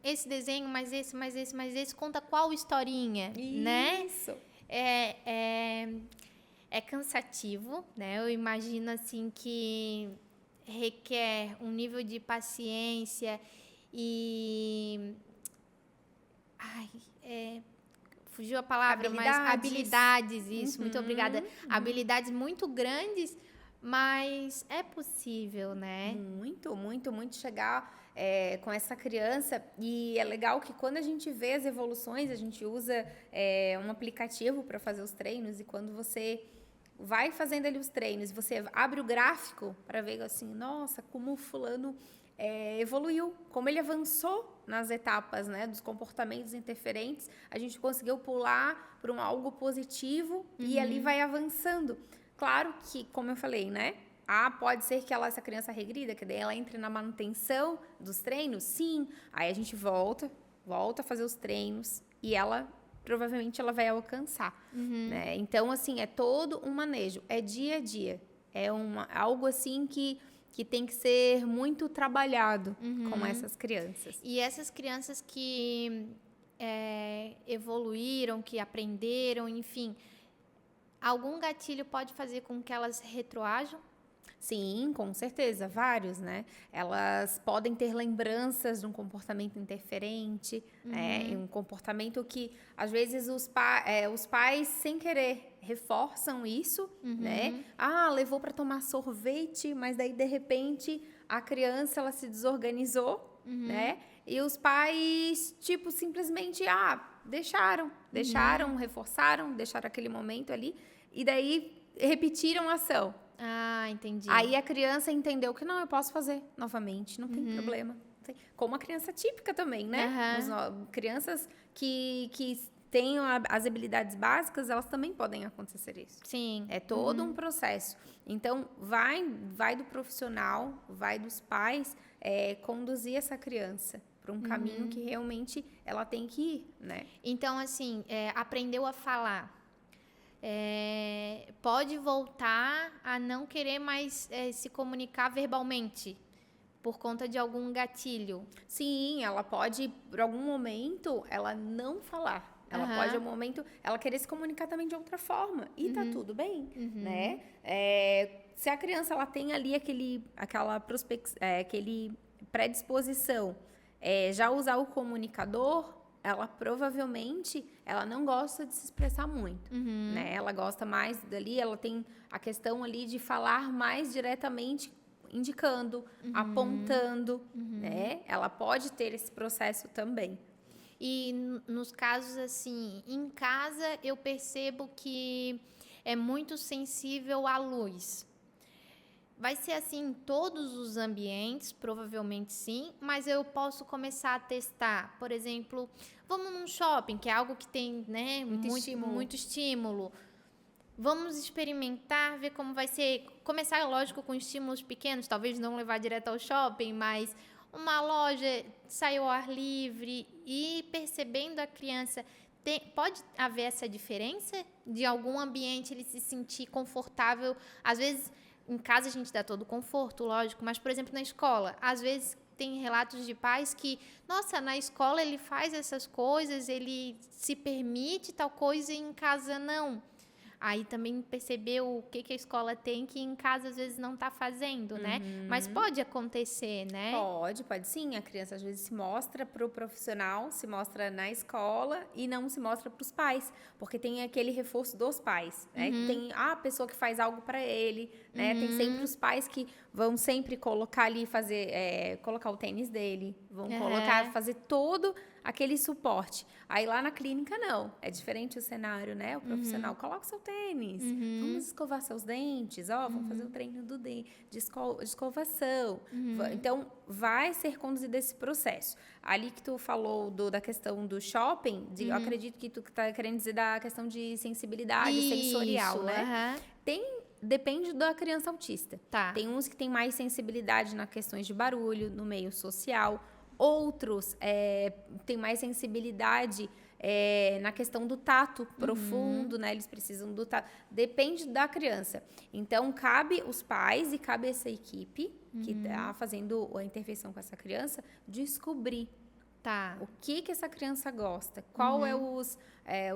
esse desenho, mais esse, conta qual historinha, né? Isso. É cansativo, né? Eu imagino, assim, que requer um nível de paciência e... fugiu a palavra, mas habilidades, isso, muito obrigada. Habilidades muito grandes, mas é possível, né? Muito, muito, muito chegar com essa criança. E é legal que quando a gente vê as evoluções, a gente usa um aplicativo para fazer os treinos, e quando você vai fazendo ali os treinos, você abre o gráfico para ver assim, nossa, como o fulano evoluiu, como ele avançou nas etapas, né, dos comportamentos interferentes, a gente conseguiu pular para algo positivo e ali vai avançando. Claro que, como eu falei, né, pode ser que essa criança regrida, que daí ela entre na manutenção dos treinos, sim, aí a gente volta a fazer os treinos e provavelmente ela vai alcançar, né? Então, assim, é todo um manejo, é dia a dia, algo assim que tem que ser muito trabalhado com essas crianças. E essas crianças que evoluíram, que aprenderam, enfim, algum gatilho pode fazer com que elas retroajam? Sim, com certeza, vários, né? Elas podem ter lembranças de um comportamento interferente, um comportamento que, às vezes, os pais, sem querer, reforçam isso, né? Ah, levou para tomar sorvete, mas daí, de repente, a criança, ela se desorganizou, né? E os pais, tipo, simplesmente, deixaram, reforçaram, deixaram aquele momento ali, e daí repetiram a ação. Ah, entendi. Aí a criança entendeu que não, eu posso fazer novamente, não tem problema. Como a criança típica também, né? Crianças que têm as habilidades básicas, elas também podem acontecer isso. Sim. É todo um processo. Então, vai do profissional, vai dos pais conduzir essa criança para um caminho que realmente ela tem que ir, né? Então, assim, aprendeu a falar. Pode voltar a não querer mais se comunicar verbalmente por conta de algum gatilho. Sim, ela pode, por algum momento, ela não falar. Ela pode, em um momento, ela querer se comunicar também de outra forma. E tá tudo bem, né? Se a criança, ela tem ali aquela predisposição, já usar o comunicador, ela provavelmente, ela não gosta de se expressar muito, né? Ela gosta mais dali, ela tem a questão ali de falar mais diretamente, indicando, apontando, né? Ela pode ter esse processo também. E nos casos, assim, em casa eu percebo que é muito sensível à luz. Vai ser assim em todos os ambientes, provavelmente sim, mas eu posso começar a testar. Por exemplo, vamos num shopping, que é algo que tem, né, muito estímulo. Vamos experimentar, ver como vai ser. Começar, lógico, com estímulos pequenos, talvez não levar direto ao shopping, mas uma loja, sair ao ar livre e percebendo a criança. Pode haver essa diferença de algum ambiente ele se sentir confortável, às vezes. Em casa a gente dá todo o conforto, lógico, mas, por exemplo, na escola, às vezes tem relatos de pais que, nossa, na escola ele faz essas coisas, ele se permite tal coisa e em casa não. Aí também percebeu o que a escola tem que em casa às vezes não está fazendo, né? Mas pode acontecer, né? Pode sim. A criança às vezes se mostra para o profissional, se mostra na escola e não se mostra para os pais, porque tem aquele reforço dos pais, né? Tem a pessoa que faz algo para ele, né? Tem sempre os pais que vão sempre colocar ali, colocar o tênis dele, vão fazer todo aquele suporte. Aí lá na clínica, não. É diferente o cenário, né? O profissional coloca o seu tênis, vamos escovar seus dentes, vamos fazer o treino de escovação. Então, vai ser conduzido esse processo. Ali que tu falou da questão do shopping, eu acredito que tu tá querendo dizer da questão de sensibilidade sensorial, né? Depende da criança autista. Tá. Tem uns que têm mais sensibilidade nas questões de barulho, no meio social. Outros têm mais sensibilidade na questão do tato profundo, né? Eles precisam do tato. Depende da criança. Então, cabe os pais e cabe essa equipe que está fazendo a intervenção com essa criança descobrir o que essa criança gosta, qual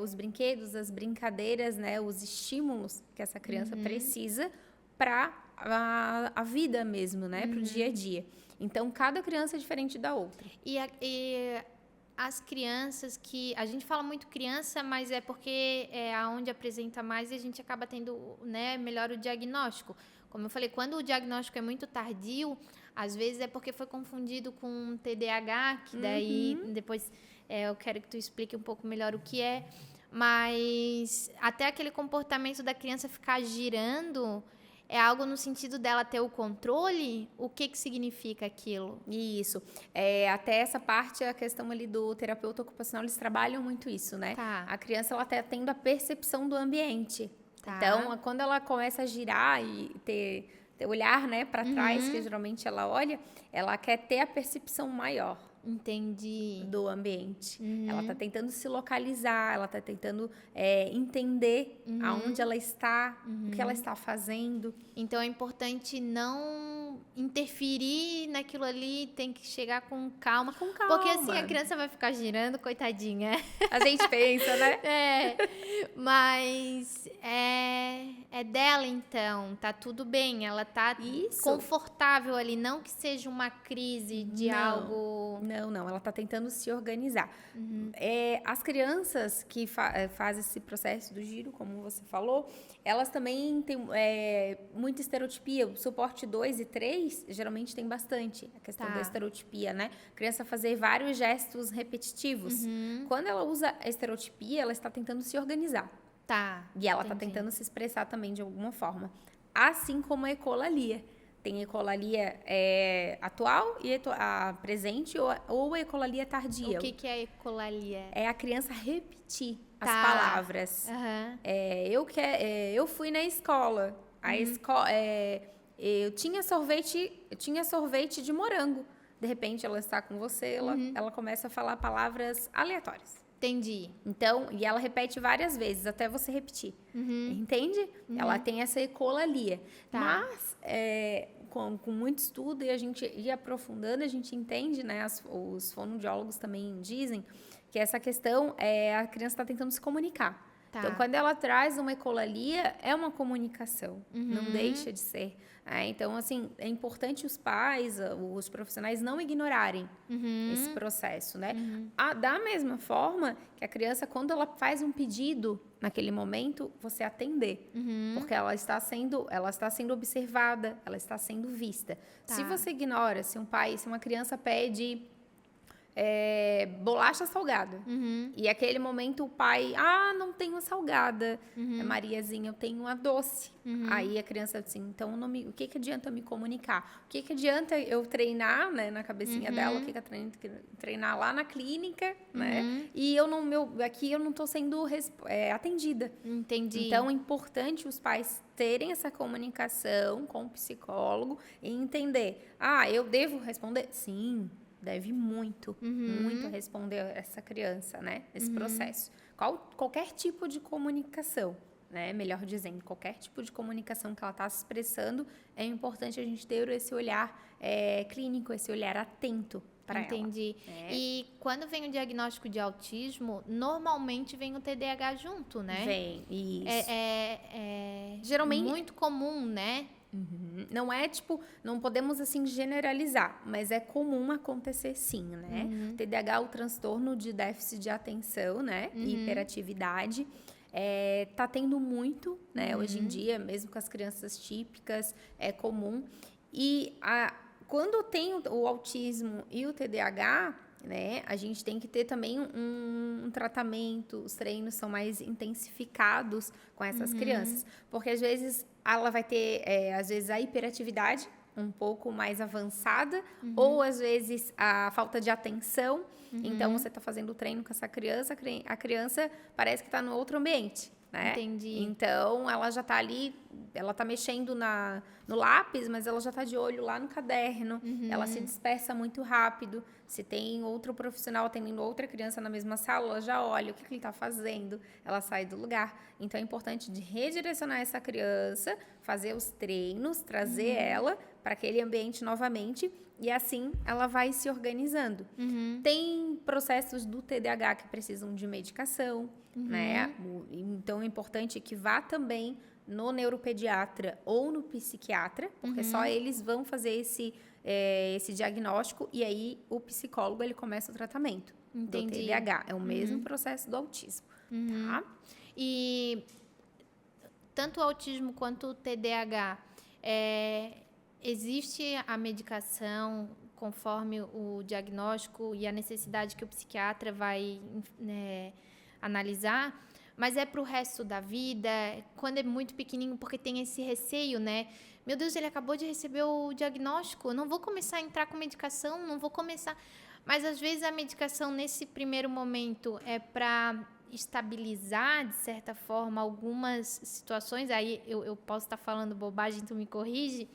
os brinquedos, as brincadeiras, né? Os estímulos que essa criança precisa para a vida mesmo, né? Para o dia a dia. Então, cada criança é diferente da outra. E as crianças que... A gente fala muito criança, mas é porque é aonde apresenta mais e a gente acaba tendo, né, melhor o diagnóstico. Como eu falei, quando o diagnóstico é muito tardio, às vezes é porque foi confundido com TDAH, que daí depois eu quero que tu explique um pouco melhor o que é. Mas até aquele comportamento da criança ficar girando... É algo no sentido dela ter o controle? O que significa aquilo? Isso. Até essa parte, a questão ali do terapeuta ocupacional, eles trabalham muito isso, né? Tá. A criança, ela tá tendo a percepção do ambiente. Tá. Então, quando ela começa a girar e ter olhar, né, para trás, que geralmente ela olha, ela quer ter a percepção maior. Entendi. Do ambiente. Ela está tentando se localizar, ela está tentando entender aonde ela está, o que ela está fazendo. Então, é importante não não interferir naquilo ali, tem que chegar com calma. Com calma. Porque assim a criança vai ficar girando, coitadinha. A gente pensa, né? Mas é dela então, tá tudo bem, ela tá confortável ali, não que seja uma crise de algo... Não, ela tá tentando se organizar. As crianças que fazem esse processo do giro, como você falou, elas também têm muita estereotipia. O suporte 2 e 3, geralmente tem bastante a questão da estereotipia, né? A criança fazer vários gestos repetitivos. Quando ela usa a estereotipia, ela está tentando se organizar. E ela está tentando se expressar também de alguma forma. Assim como a ecolalia. Tem a ecolalia atual e a presente ou a ecolalia tardia. O que é a ecolalia? É a criança repetir as palavras. Eu fui na escola. Eu tinha sorvete de morango. De repente, ela está com você, ela começa a falar palavras aleatórias. Entendi. Então, e ela repete várias vezes, até você repetir. Entende? Ela tem essa ecolalia. Mas, com muito estudo e a gente ir aprofundando, a gente entende, né? Os fonoaudiólogos também dizem que essa questão a criança está tentando se comunicar. Então, quando ela traz uma ecolalia, é uma comunicação. Não deixa de ser. Então, assim, é importante os pais, os profissionais não ignorarem esse processo, né? Da mesma forma que a criança, quando ela faz um pedido naquele momento, você atender. Porque ela está sendo observada, ela está sendo vista. Se você ignora, se uma criança pede... bolacha salgada. E aquele momento o pai, não tenho a salgada. Mariazinha, eu tenho a doce. Aí a criança assim, então o que adianta eu me comunicar? O que adianta eu treinar, né, na cabecinha dela? O que treinar lá na clínica, né? E aqui eu não estou sendo atendida. Entendi. Então é importante os pais terem essa comunicação com o psicólogo e entender, eu devo responder? Sim. Deve muito responder essa criança, né? Esse processo. Qualquer tipo de comunicação, né? Melhor dizendo, qualquer tipo de comunicação que ela está se expressando, é importante a gente ter esse olhar clínico, esse olhar atento para ela. Entendi. E quando vem o diagnóstico de autismo, normalmente vem o TDAH junto, né? Vem, isso. Geralmente muito comum, né? Não é não podemos assim generalizar, mas é comum acontecer sim, né? TDAH, o transtorno de déficit de atenção, né? Hiperatividade, tá tendo muito, né? Hoje em dia, mesmo com as crianças típicas, é comum. E quando tem o autismo e o TDAH, né? A gente tem que ter também um tratamento, os treinos são mais intensificados com essas crianças, porque às vezes ela vai ter, às vezes, a hiperatividade um pouco mais avançada, ou às vezes a falta de atenção. Então, você está fazendo o treino com essa criança, a criança parece que está no outro ambiente, né? Entendi. Então, ela já está ali, ela está mexendo no lápis, mas ela já está de olho lá no caderno, ela se dispersa muito rápido. Se tem outro profissional atendendo outra criança na mesma sala, ela já olha o que ele está fazendo, ela sai do lugar. Então, é importante de redirecionar essa criança, fazer os treinos, trazer ela para aquele ambiente novamente, e assim ela vai se organizando. Tem processos do TDAH que precisam de medicação, né? Então, é importante que vá também no neuropediatra ou no psiquiatra, porque só eles vão fazer esse diagnóstico, e aí o psicólogo ele começa o tratamento do TDAH. É o mesmo processo do autismo, tá? E tanto o autismo quanto o TDAH, existe a medicação conforme o diagnóstico e a necessidade que o psiquiatra vai analisar, mas é para o resto da vida, quando é muito pequenininho, porque tem esse receio, né? Meu Deus, ele acabou de receber o diagnóstico, eu não vou começar a entrar com medicação, não vou começar... Mas, às vezes, a medicação, nesse primeiro momento, é para estabilizar, de certa forma, algumas situações. Aí eu posso estar falando bobagem, tu me corrige.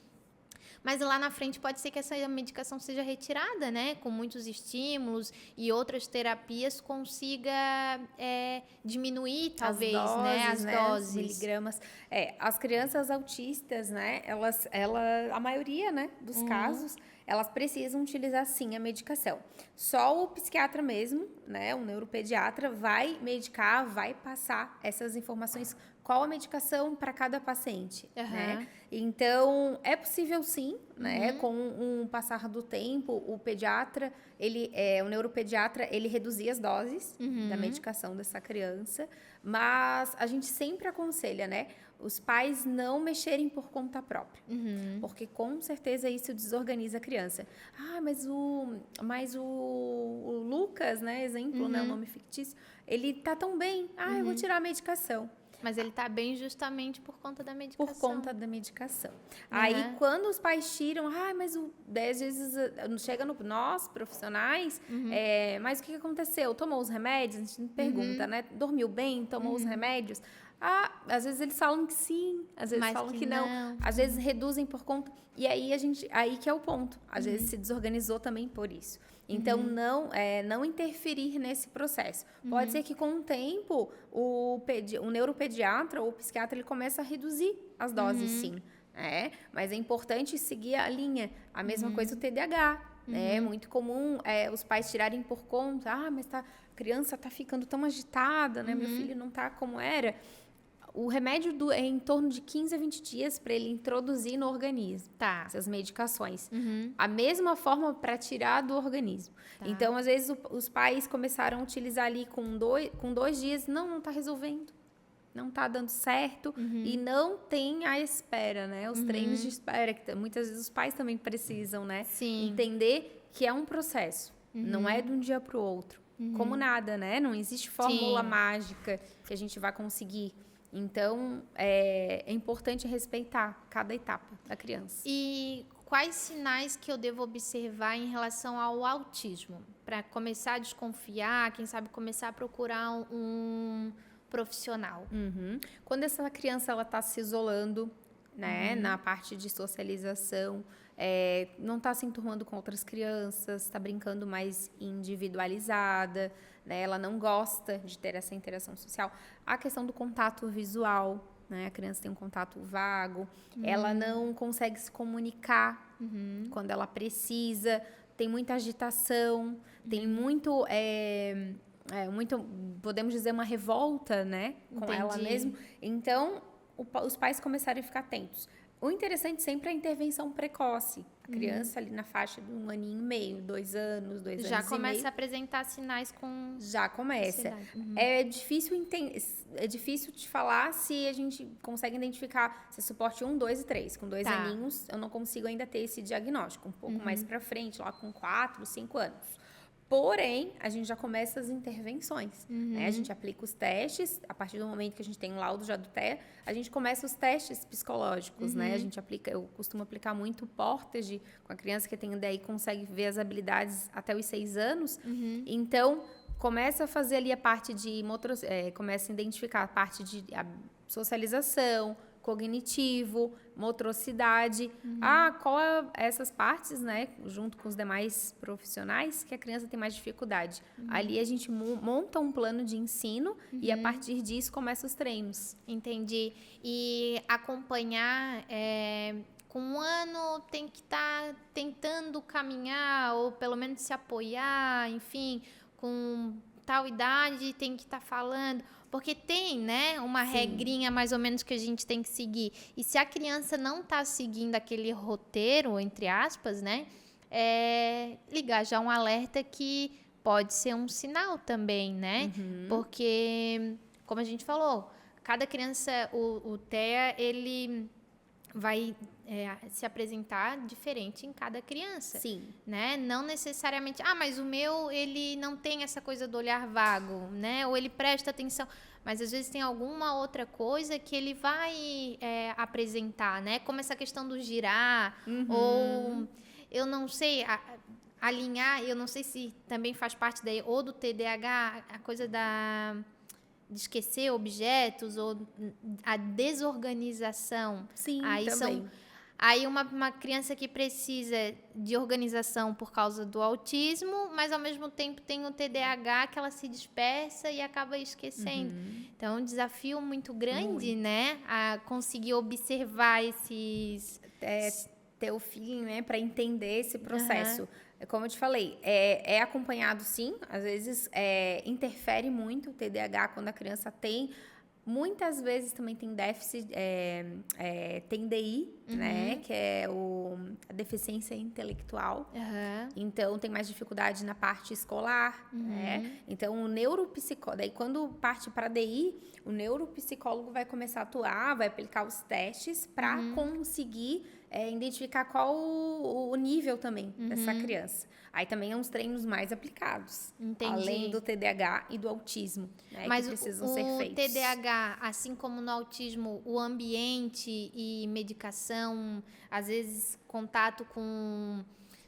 Mas lá na frente pode ser que essa medicação seja retirada, né? Com muitos estímulos e outras terapias consiga diminuir, talvez, as doses. Os miligramas. As crianças autistas, né? A maioria, né, dos casos, elas precisam utilizar, sim, a medicação. Só o psiquiatra mesmo, né, o neuropediatra, vai medicar, vai passar essas informações, qual a medicação para cada paciente, né? Então, é possível, sim, né, com um passar do tempo, o pediatra, o neuropediatra, ele reduzir as doses da medicação dessa criança, mas a gente sempre aconselha, né, os pais não mexerem por conta própria, porque com certeza isso desorganiza a criança. Mas o Lucas, né, exemplo, né, o nome fictício, ele tá tão bem, eu vou tirar a medicação. Mas ele tá bem justamente por conta da medicação. Por conta da medicação. Aí, quando os pais tiram, mas 10 vezes chega nós, profissionais, mas o que aconteceu? Tomou os remédios? A gente pergunta, né? Dormiu bem? Tomou os remédios? Às vezes eles falam que sim, às vezes falam que não. Às vezes reduzem por conta. E aí, aí que é o ponto. Às vezes se desorganizou também por isso. Então, não interferir nesse processo. Pode ser que, com o tempo, o neuropediatra ou o psiquiatra ele começa a reduzir as doses, sim. Mas é importante seguir a linha. A mesma coisa o TDAH. É muito comum os pais tirarem por conta. Mas a criança está ficando tão agitada, né? Meu filho não está como era. O remédio é em torno de 15 a 20 dias para ele introduzir no organismo essas medicações. A mesma forma para tirar do organismo. Então, às vezes, os pais começaram a utilizar ali com 2 dias. Não está resolvendo. Não está dando certo. E não tem a espera, né? Os treinos de espera, que muitas vezes os pais também precisam, né? Sim. Entender que é um processo. Não é de um dia para o outro. Como nada, né? Não existe fórmula mágica que a gente vai conseguir. Então, é importante respeitar cada etapa da criança. E quais sinais que eu devo observar em relação ao autismo? Para começar a desconfiar, quem sabe começar a procurar um profissional. Quando essa criança está se isolando, né, na parte de socialização, não está se enturmando com outras crianças, está brincando mais individualizada, né, ela não gosta de ter essa interação social. A questão do contato visual, né, a criança tem um contato vago, ela não consegue se comunicar quando ela precisa, tem muita agitação, tem muito, podemos dizer, uma revolta, né, com ela mesma. Então, os pais começaram a ficar atentos. O interessante sempre é a intervenção precoce. A criança ali na faixa de 1 aninho e meio, 2 anos, 2 anos e meio. Já começa a apresentar sinais com... Já começa. É difícil de falar se a gente consegue identificar se é suporte 1, 2 e 3. Com 2 aninhos, eu não consigo ainda ter esse diagnóstico. Um pouco mais pra frente, lá com 4, 5 anos. Porém, a gente já começa as intervenções, né? A gente aplica os testes, a partir do momento que a gente tem o laudo já do TEA, a gente começa os testes psicológicos, né? Eu costumo aplicar muito Portage com a criança que tem daí consegue ver as habilidades até os 6 anos. Então, começa a fazer ali a parte de começa a identificar a parte de socialização, cognitivo, motricidade. Qual é essas partes, né, junto com os demais profissionais, que a criança tem mais dificuldade. Ali a gente monta um plano de ensino e a partir disso começa os treinos. Entendi. E acompanhar, com 1 ano tem que estar tentando caminhar ou pelo menos se apoiar, enfim, com tal idade tem que estar falando... Porque tem, né, uma regrinha mais ou menos que a gente tem que seguir. E se a criança não está seguindo aquele roteiro, entre aspas, né, ligar já um alerta que pode ser um sinal também, né? Porque, como a gente falou, cada criança, o TEA, ele vai se apresentar diferente em cada criança. Sim. Né? Não necessariamente, mas o meu, ele não tem essa coisa do olhar vago, né? Ou ele presta atenção, mas às vezes tem alguma outra coisa que ele vai apresentar, né? Como essa questão do girar, ou eu não sei, alinhar, eu não sei se também faz parte daí, ou do TDAH, a coisa de esquecer objetos ou a desorganização. Sim, aí também. Aí uma criança que precisa de organização por causa do autismo, mas ao mesmo tempo tem o TDAH que ela se dispersa e acaba esquecendo. Então é um desafio muito grande, né? A conseguir observar esses... ter o feeling, né, para entender esse processo. Como eu te falei, é acompanhado sim, às vezes interfere muito o TDAH quando a criança tem. Muitas vezes também tem déficit, tem DI, né? Que é a deficiência intelectual. Então, tem mais dificuldade na parte escolar, né? Então, o neuropsicólogo... Daí, quando parte para DI, o neuropsicólogo vai começar a atuar, vai aplicar os testes para conseguir identificar qual o nível também dessa criança. Aí também é uns treinos mais aplicados. Entendi. Além do TDAH e do autismo, né, mas que precisam ser feitos. O TDAH, assim como no autismo, o ambiente e medicação, às vezes contato com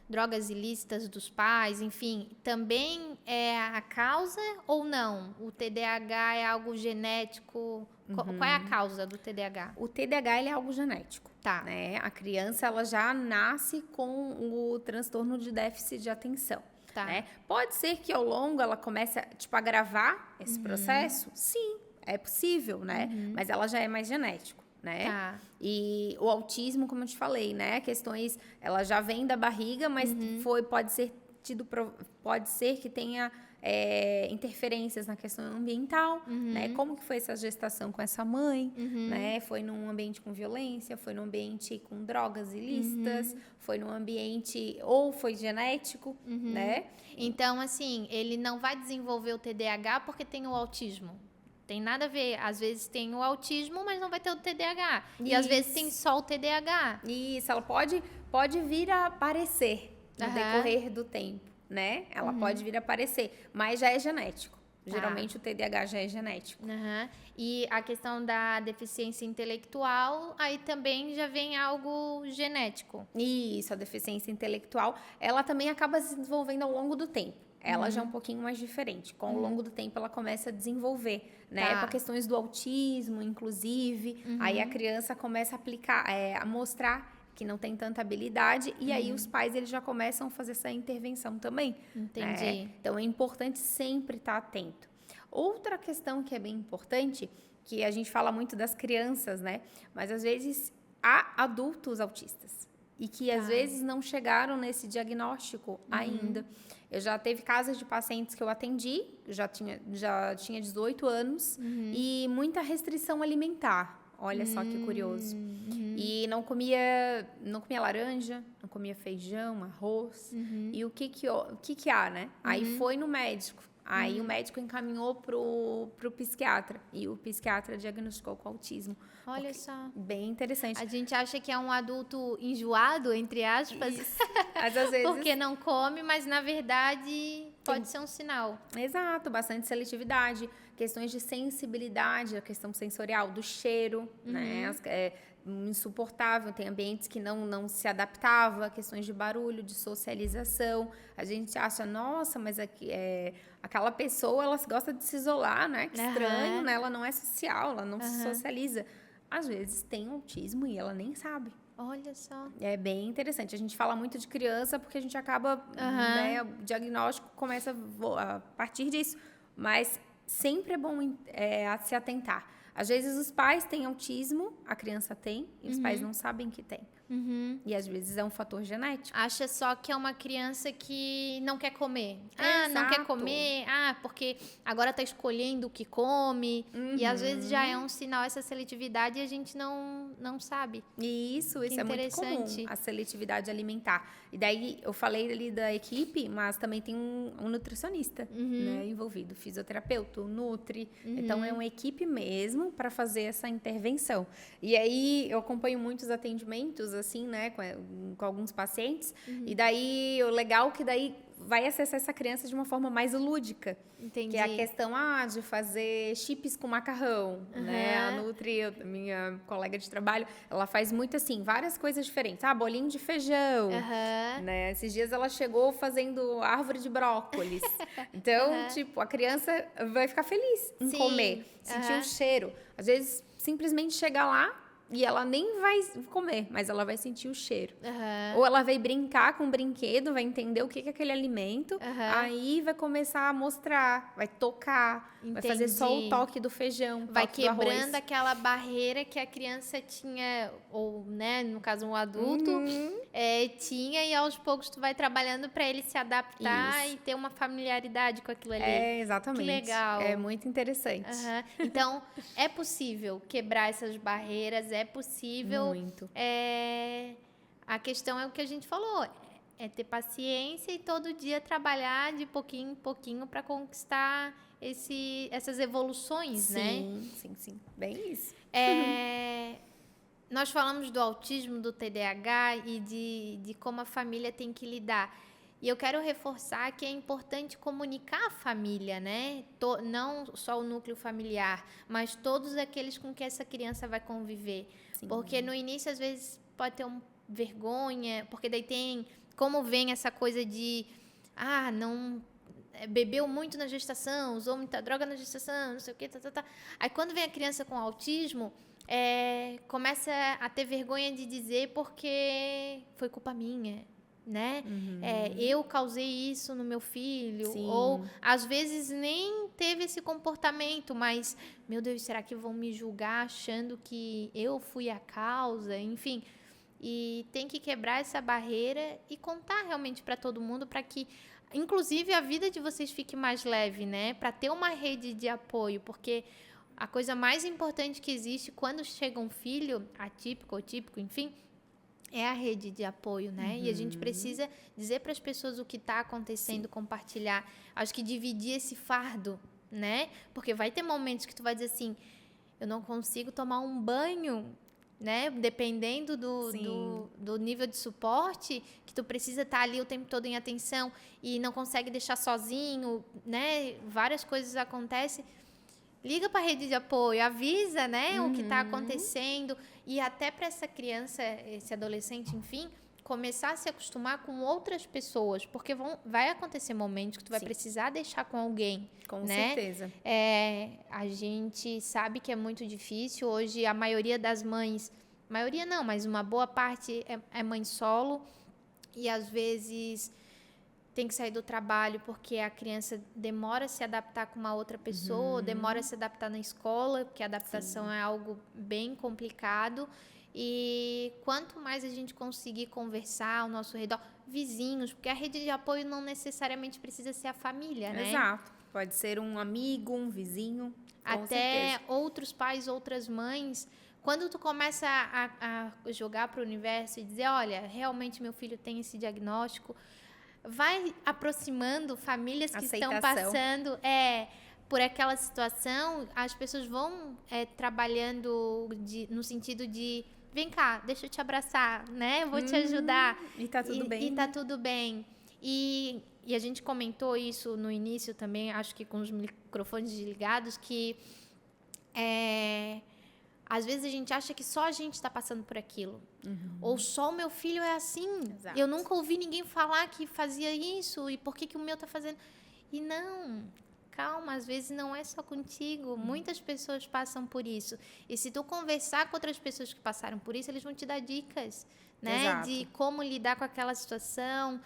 drogas ilícitas dos pais, enfim, também é a causa ou não? O TDAH é algo genético? Qual é a causa do TDAH? O TDAH ele é algo genético. Tá. Né? A criança ela já nasce com o transtorno de déficit de atenção. Tá. Né? Pode ser que ao longo ela comece a agravar esse processo? Sim, é possível, né? Mas ela já é mais genético. Né? Tá. E o autismo, como eu te falei, né? Questões, ela já vem da barriga, mas pode ser que tenha interferências na questão ambiental, né? Como que foi essa gestação com essa mãe, né? Foi num ambiente com violência, foi num ambiente com drogas ilícitas, foi num ambiente ou foi genético, né? Então, assim, ele não vai desenvolver o TDAH porque tem o autismo. Tem nada a ver. Às vezes tem o autismo, mas não vai ter o TDAH. E às vezes tem só o TDAH. Isso, ela pode vir a aparecer no decorrer do tempo, né? Ela pode vir a aparecer, mas já é genético. Geralmente o TDAH já é genético. E a questão da deficiência intelectual, aí também já vem algo genético. Isso, a deficiência intelectual, ela também acaba se desenvolvendo ao longo do tempo. Ela já é um pouquinho mais diferente. Com o longo do tempo, ela começa a desenvolver, né? Com questões do autismo, inclusive. Aí a criança começa a aplicar, a mostrar que não tem tanta habilidade. E aí os pais, eles já começam a fazer essa intervenção também. Entendi. Né? Então, é importante sempre estar atento. Outra questão que é bem importante, que a gente fala muito das crianças, né? Mas, às vezes, há adultos autistas. E que, às vezes, não chegaram nesse diagnóstico ainda. Eu já teve casos de pacientes que eu atendi, já tinha 18 anos, e muita restrição alimentar. Olha só que curioso. E não comia laranja, não comia feijão, arroz. E o que há, né? Aí foi no médico. Aí o médico encaminhou pro psiquiatra. E o psiquiatra diagnosticou com autismo. Olha só. Bem interessante. A gente acha que é um adulto enjoado, entre aspas. Isso. Mas às vezes... Porque não come, mas na verdade pode ser um sinal. Exato, bastante seletividade. Questões de sensibilidade, a questão sensorial, do cheiro, né? Insuportável, tem ambientes que não se adaptava, questões de barulho, de socialização. A gente acha, nossa, mas aquela pessoa, ela gosta de se isolar, né? Que estranho, né? Ela não é social, ela não se socializa. Às vezes tem autismo e ela nem sabe. Olha só. É bem interessante. A gente fala muito de criança porque a gente acaba, né, o diagnóstico começa a partir disso. Mas sempre é bom se atentar. Às vezes os pais têm autismo, a criança tem, e os pais não sabem que tem. E às vezes é um fator genético. Acha só que é uma criança que não quer comer. Não quer comer. Porque agora tá escolhendo o que come. E às vezes já é um sinal essa seletividade e a gente não sabe. Isso é muito comum, a seletividade alimentar. E daí eu falei ali da equipe, mas também tem um nutricionista, né, envolvido, fisioterapeuta, nutri. Então é uma equipe mesmo para fazer essa intervenção. E aí eu acompanho muitos atendimentos assim, né, com alguns pacientes, e daí o legal é que daí vai acessar essa criança de uma forma mais lúdica. Entendi. Que é a questão de fazer chips com macarrão, né? A Nutri, minha colega de trabalho, ela faz muito assim, várias coisas diferentes. Bolinho de feijão, né? Esses dias ela chegou fazendo árvore de brócolis. Então, tipo, a criança vai ficar feliz em comer, sentir o cheiro. Às vezes, simplesmente chegar lá, e ela nem vai comer, mas ela vai sentir o cheiro. Uhum. Ou ela vai brincar com o brinquedo, vai entender o que é aquele alimento, aí vai começar a mostrar, vai tocar, vai fazer só o toque do feijão, vai toque do arroz. quebrando aquela barreira que a criança tinha, ou, né, no caso um adulto, tinha, e aos poucos tu vai trabalhando para ele se adaptar e ter uma familiaridade com aquilo ali. Exatamente. Que legal. É muito interessante. Então, é possível quebrar essas barreiras, é possível. Muito. A questão é o que a gente falou, é ter paciência e todo dia trabalhar de pouquinho em pouquinho para conquistar essas evoluções, né? Sim. Bem isso. Nós falamos do autismo, do TDAH e de como a família tem que lidar. E eu quero reforçar que é importante comunicar a família, né? Não só o núcleo familiar, mas todos aqueles com que essa criança vai conviver. Sim. Porque no início, às vezes, pode ter vergonha, porque daí tem... Como vem essa coisa de... não... Bebeu muito na gestação, usou muita droga na gestação, não sei o quê, tá. Aí, quando vem a criança com autismo... começa a ter vergonha de dizer porque foi culpa minha, né? Eu causei isso no meu filho. Sim. Ou, às vezes, nem teve esse comportamento, mas, meu Deus, será que vão me julgar achando que eu fui a causa? Enfim, e tem que quebrar essa barreira e contar realmente para todo mundo, para que, inclusive, a vida de vocês fique mais leve, né? Para ter uma rede de apoio, porque... A coisa mais importante que existe quando chega um filho, atípico ou típico, enfim, é a rede de apoio, né? E a gente precisa dizer para as pessoas o que está acontecendo, compartilhar. Acho que dividir esse fardo, né? Porque vai ter momentos que tu vai dizer assim, eu não consigo tomar um banho, né? Dependendo do nível de suporte, que tu precisa estar ali o tempo todo em atenção e não consegue deixar sozinho, né? Várias coisas acontecem. Liga para a rede de apoio, avisa, né, o que está acontecendo, e até para essa criança, esse adolescente, enfim, começar a se acostumar com outras pessoas, porque vai acontecer momentos que tu vai precisar deixar com alguém. Com né? certeza. A gente sabe que é muito difícil. Hoje, a maioria das mães, maioria não, mas uma boa parte é mãe solo, e às vezes... tem que sair do trabalho porque a criança demora a se adaptar com uma outra pessoa, demora a se adaptar na escola, porque a adaptação é algo bem complicado. E quanto mais a gente conseguir conversar ao nosso redor, vizinhos, porque a rede de apoio não necessariamente precisa ser a família, né? Exato. Pode ser um amigo, um vizinho. Até outros pais, outras mães. Quando tu começa a jogar para o universo e dizer, olha, realmente meu filho tem esse diagnóstico, vai aproximando famílias que estão passando por aquela situação. As pessoas vão trabalhando no sentido de, vem cá, deixa eu te abraçar, né? Vou te ajudar. E tá tudo bem. E tá tudo bem. E a gente comentou isso no início também, acho que com os microfones desligados, que às vezes a gente acha que só a gente está passando por aquilo. Ou só o meu filho é assim. Exato. Eu nunca ouvi ninguém falar que fazia isso. E por que o meu está fazendo? E não, calma, às vezes não é só contigo. Muitas pessoas passam por isso. E se tu conversar com outras pessoas que passaram por isso, eles vão te dar dicas, né? Exato. De como lidar com aquela situação,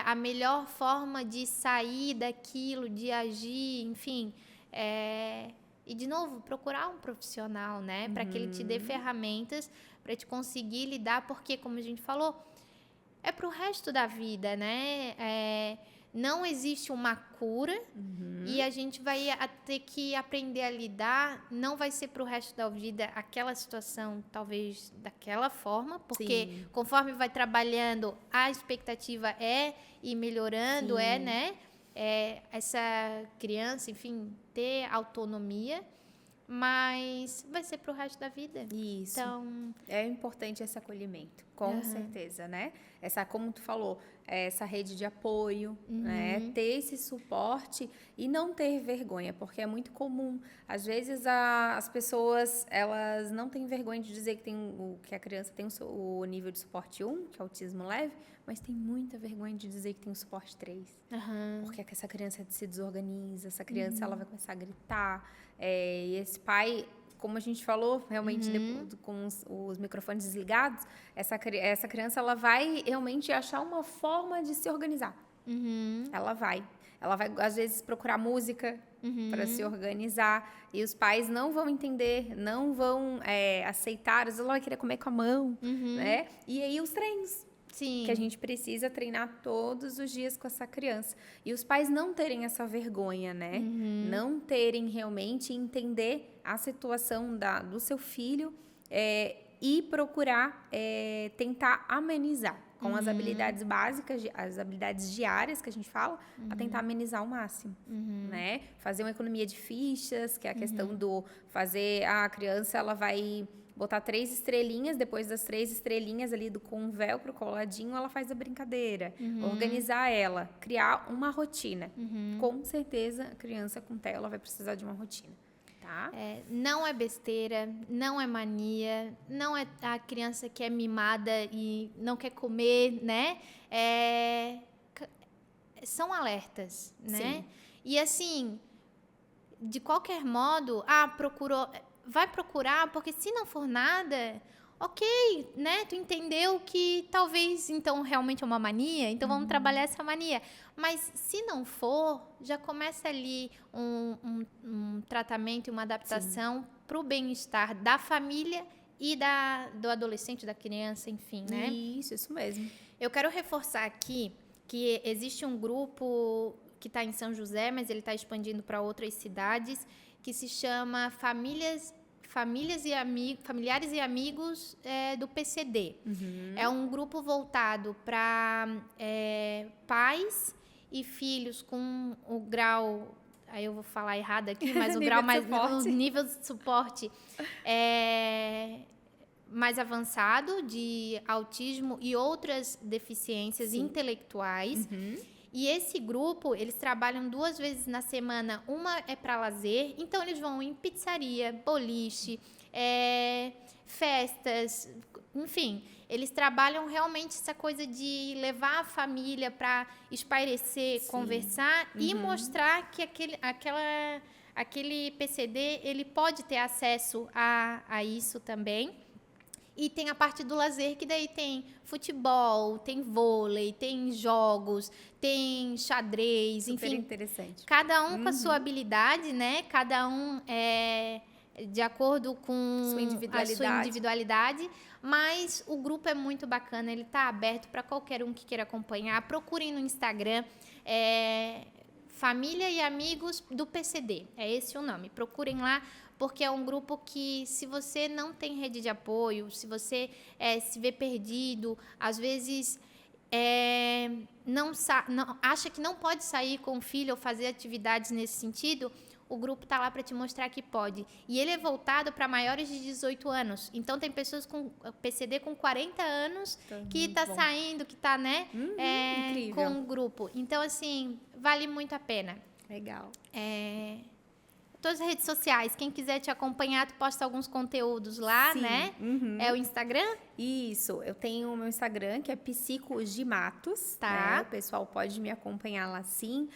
a melhor forma de sair daquilo, de agir, enfim... E, de novo, procurar um profissional, né? Para que ele te dê ferramentas para te conseguir lidar, porque, como a gente falou, é para o resto da vida, né? Não existe uma cura e a gente vai ter que aprender a lidar. Não vai ser para o resto da vida aquela situação, talvez, daquela forma, porque conforme vai trabalhando, a expectativa é ir melhorando, né? Essa criança, enfim, ter autonomia, mas vai ser para o resto da vida. Isso. Então, é importante esse acolhimento, com certeza, né? Como tu falou, essa rede de apoio, né? Ter esse suporte e não ter vergonha, porque é muito comum. Às vezes as pessoas, elas não têm vergonha de dizer que a criança tem o nível de suporte 1, que é autismo leve, mas tem muita vergonha de dizer que tem o suporte 3. Porque essa criança se desorganiza, essa criança ela vai começar a gritar. E esse pai como a gente falou, realmente, depois, com os microfones desligados, essa criança, ela vai realmente achar uma forma de se organizar. Ela vai, às vezes, procurar música para se organizar, e os pais não vão entender, não vão aceitar, às vezes ela vai querer comer com a mão, né? E aí os treinos. Sim. Que a gente precisa treinar todos os dias com essa criança. E os pais não terem essa vergonha, né? Não terem realmente entender a situação do seu filho e procurar tentar amenizar com as habilidades básicas, as habilidades diárias que a gente fala, a tentar amenizar ao máximo, né? Fazer uma economia de fichas, que é a questão do fazer a criança, ela vai botar 3 estrelinhas, depois das 3 estrelinhas ali com um velcro coladinho, ela faz a brincadeira. Organizar ela, criar uma rotina. Com certeza, a criança com TEA, ela vai precisar de uma rotina. Tá? Não é besteira, não é mania, não é a criança que é mimada e não quer comer, né? São alertas, né? Sim. E assim, de qualquer modo, vai procurar, porque se não for nada, ok, né? Tu entendeu que talvez, então, realmente é uma mania, então vamos trabalhar essa mania. Mas se não for, já começa ali um tratamento e uma adaptação para o bem-estar da família e do adolescente, da criança, enfim, né? Isso mesmo. Eu quero reforçar aqui que existe um grupo que está em São José, mas ele está expandindo para outras cidades, que se chama Familiares e Amigos do PCD. É um grupo voltado para pais e filhos com o grau, aí eu vou falar errado aqui, mas o grau mais, o nível de suporte mais avançado de autismo e outras deficiências intelectuais. E esse grupo, eles trabalham 2 vezes na semana. Uma é para lazer, então eles vão em pizzaria, boliche, festas, enfim. Eles trabalham realmente essa coisa de levar a família para espairecer, conversar e mostrar que aquele PCD, ele pode ter acesso a isso também. E tem a parte do lazer, que daí tem futebol, tem vôlei, tem jogos, tem xadrez, enfim. Super interessante. Cada um com a sua habilidade, né? Cada um de acordo com a sua individualidade. Mas o grupo é muito bacana, ele está aberto para qualquer um que queira acompanhar. Procurem no Instagram, Família e Amigos do PCD. É esse o nome. Procurem lá, porque é um grupo que, se você não tem rede de apoio, se você se vê perdido, às vezes acha que não pode sair com o filho ou fazer atividades nesse sentido, o grupo está lá para te mostrar que pode. E ele é voltado para maiores de 18 anos. Então, tem pessoas com PCD com 40 anos que está saindo, que está, né, com o grupo. Então, assim, vale muito a pena. Legal. Todas as redes sociais, quem quiser te acompanhar, tu posta alguns conteúdos lá, né? É o Instagram? Isso, eu tenho o meu Instagram, que é Psicogimatos. Tá. Né? O pessoal pode me acompanhar lá, sim.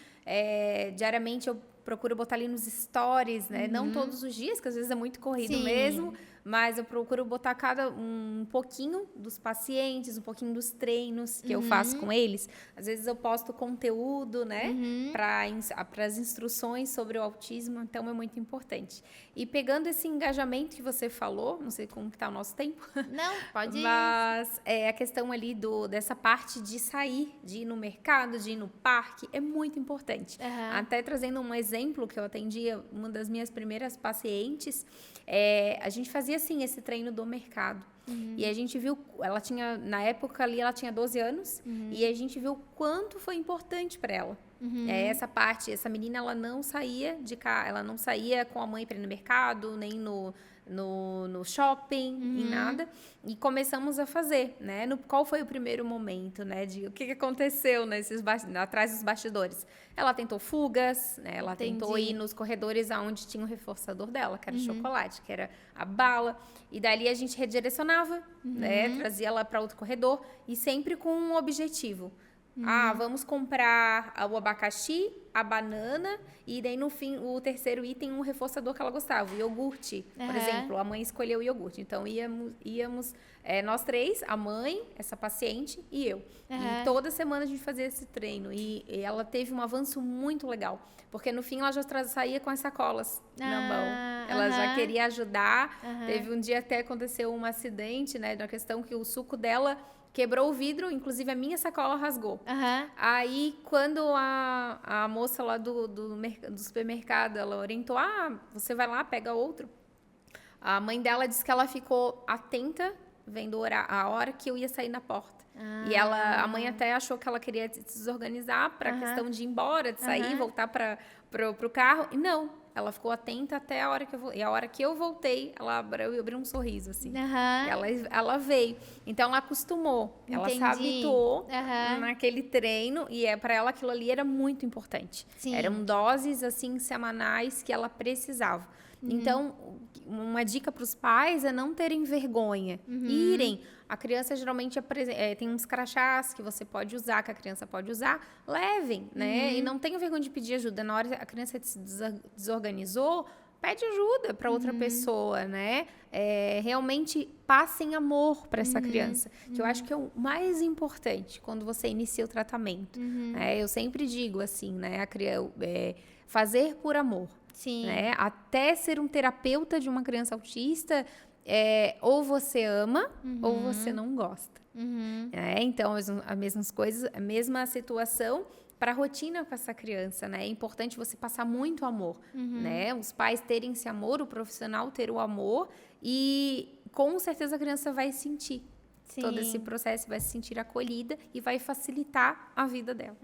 Diariamente eu procuro botar ali nos stories, né? Não todos os dias, que às vezes é muito corrido mesmo, mas eu procuro botar um pouquinho dos pacientes, um pouquinho dos treinos que eu faço com eles. Às vezes eu posto conteúdo, né? Para as instruções sobre o autismo, então é muito importante. E pegando esse engajamento que você falou, não sei como que tá o nosso tempo. Não, pode ir. Mas a questão ali dessa parte de sair, de ir no mercado, de ir no parque, é muito importante. Até trazendo um exemplo que eu atendia, uma das minhas primeiras pacientes, a gente fazia assim esse treino do mercado. E a gente viu, na época ali, ela tinha 12 anos, e a gente viu o quanto foi importante para ela. Essa menina, ela não saía de cá, ela não saía com a mãe para ir no mercado, nem no shopping, em nada. E começamos a fazer, né? Qual foi o primeiro momento, né? O que aconteceu atrás dos bastidores? Ela tentou fugas, né? Ela tentou ir nos corredores onde tinha o reforçador dela, que era o chocolate, que era a bala. E dali a gente redirecionava, né? Trazia ela para outro corredor, e sempre com um objetivo. Vamos comprar o abacaxi, a banana e daí no fim o terceiro item, um reforçador que ela gostava, o iogurte, por exemplo. A mãe escolheu o iogurte. Então íamos nós três, a mãe, essa paciente e eu. E toda semana a gente fazia esse treino. E ela teve um avanço muito legal. Porque no fim ela já saía com as sacolas na mão. Ela já queria ajudar. Teve um dia até aconteceu um acidente, né? Na questão que o suco dela quebrou o vidro, inclusive a minha sacola rasgou. Aí, quando a moça lá do supermercado, ela orientou, você vai lá, pega outro. A mãe dela disse que ela ficou atenta, vendo a hora que eu ia sair na porta. E a mãe até achou que ela queria se desorganizar para a questão de ir embora, de sair, voltar para o carro. E não. Ela ficou atenta até a hora que eu voltei. E a hora que eu voltei, ela abriu um sorriso, assim. Ela veio. Então, ela acostumou. Ela se habituou naquele treino. E para ela, aquilo ali era muito importante. Sim. Eram doses, assim, semanais que ela precisava. Então, uma dica para os pais é não terem vergonha. Irem. A criança geralmente tem uns crachás que você pode usar, que a criança pode usar. Levem, né? E não tenham vergonha de pedir ajuda. Na hora que a criança se desorganizou, pede ajuda para outra pessoa, né? Realmente passem amor para essa criança. Que eu acho que é o mais importante quando você inicia o tratamento. Eu sempre digo assim, né? Fazer por amor. Sim. Né? Até ser um terapeuta de uma criança autista, ou você ama ou você não gosta. Então, as mesmas coisas, a mesma situação para a rotina com essa criança, né? É importante você passar muito amor, né? Os pais terem esse amor, o profissional ter o amor e com certeza a criança vai sentir todo esse processo, vai se sentir acolhida e vai facilitar a vida dela.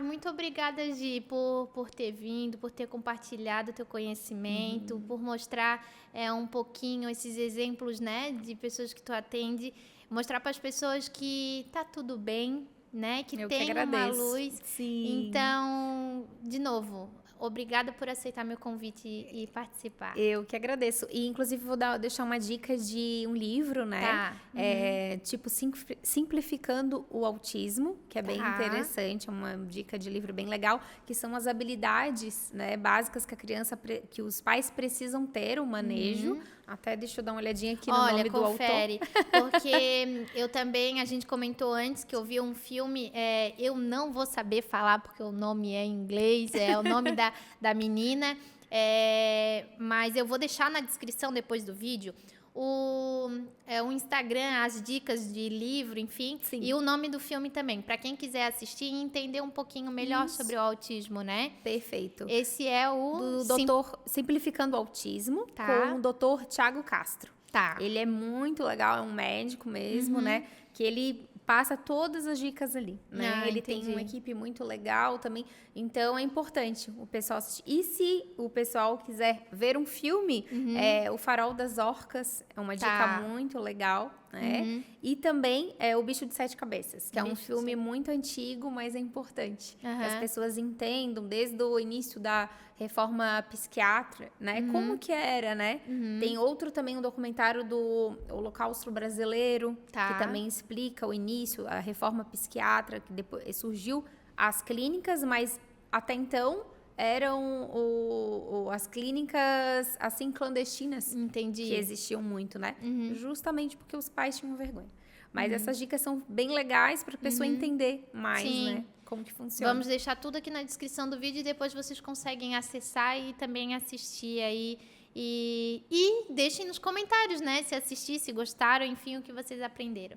Muito obrigada, Gi, por ter vindo, por ter compartilhado o teu conhecimento, por mostrar um pouquinho esses exemplos, né, de pessoas que tu atende, mostrar para as pessoas que tá tudo bem, né, que tem uma luz. Sim. Então, de novo, obrigada por aceitar meu convite e participar. Eu que agradeço. E, inclusive, vou deixar uma dica de um livro, né? Tipo Simplificando o Autismo, que é bem interessante. É uma dica de livro bem legal, que são as habilidades, né, básicas que os pais precisam ter, o manejo. Até deixa eu dar uma olhadinha aqui no nome do autor. Porque eu também, a gente comentou antes que eu vi um filme, eu não vou saber falar porque o nome é em inglês, é o nome da menina, mas eu vou deixar na descrição depois do vídeo o Instagram, as dicas de livro, enfim, e o nome do filme também, para quem quiser assistir e entender um pouquinho melhor sobre o autismo, né? Perfeito. Esse é o... do doutor Simplificando o Autismo, com o doutor Thiago Castro. Ele é muito legal, é um médico mesmo, né? Que ele passa todas as dicas ali, né? Ele tem uma equipe muito legal também, então é importante o pessoal assistir. E se o pessoal quiser ver um filme, O Farol das Orcas é uma dica muito legal, né? E também O Bicho de Sete Cabeças, que é um filme muito antigo, mas é importante. Que as pessoas entendam desde o início da reforma psiquiátrica, né? Como que era, né? Tem outro também, um documentário do Holocausto Brasileiro, que também explica o início, a reforma psiquiátrica, que depois surgiu as clínicas, mas até então eram as clínicas, assim, clandestinas. Entendi. Que existiam muito, né? Justamente porque os pais tinham vergonha. Mas essas dicas são bem legais para a pessoa entender mais, né? Como que funciona. Vamos deixar tudo aqui na descrição do vídeo e depois vocês conseguem acessar e também assistir aí. E deixem nos comentários, né? Se assistir, se gostaram, enfim, o que vocês aprenderam.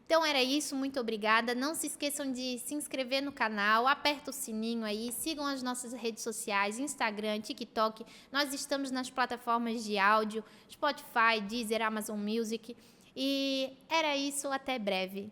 Então era isso, muito obrigada. Não se esqueçam de se inscrever no canal, aperta o sininho aí, sigam as nossas redes sociais, Instagram, TikTok. Nós estamos nas plataformas de áudio, Spotify, Deezer, Amazon Music. E era isso, até breve.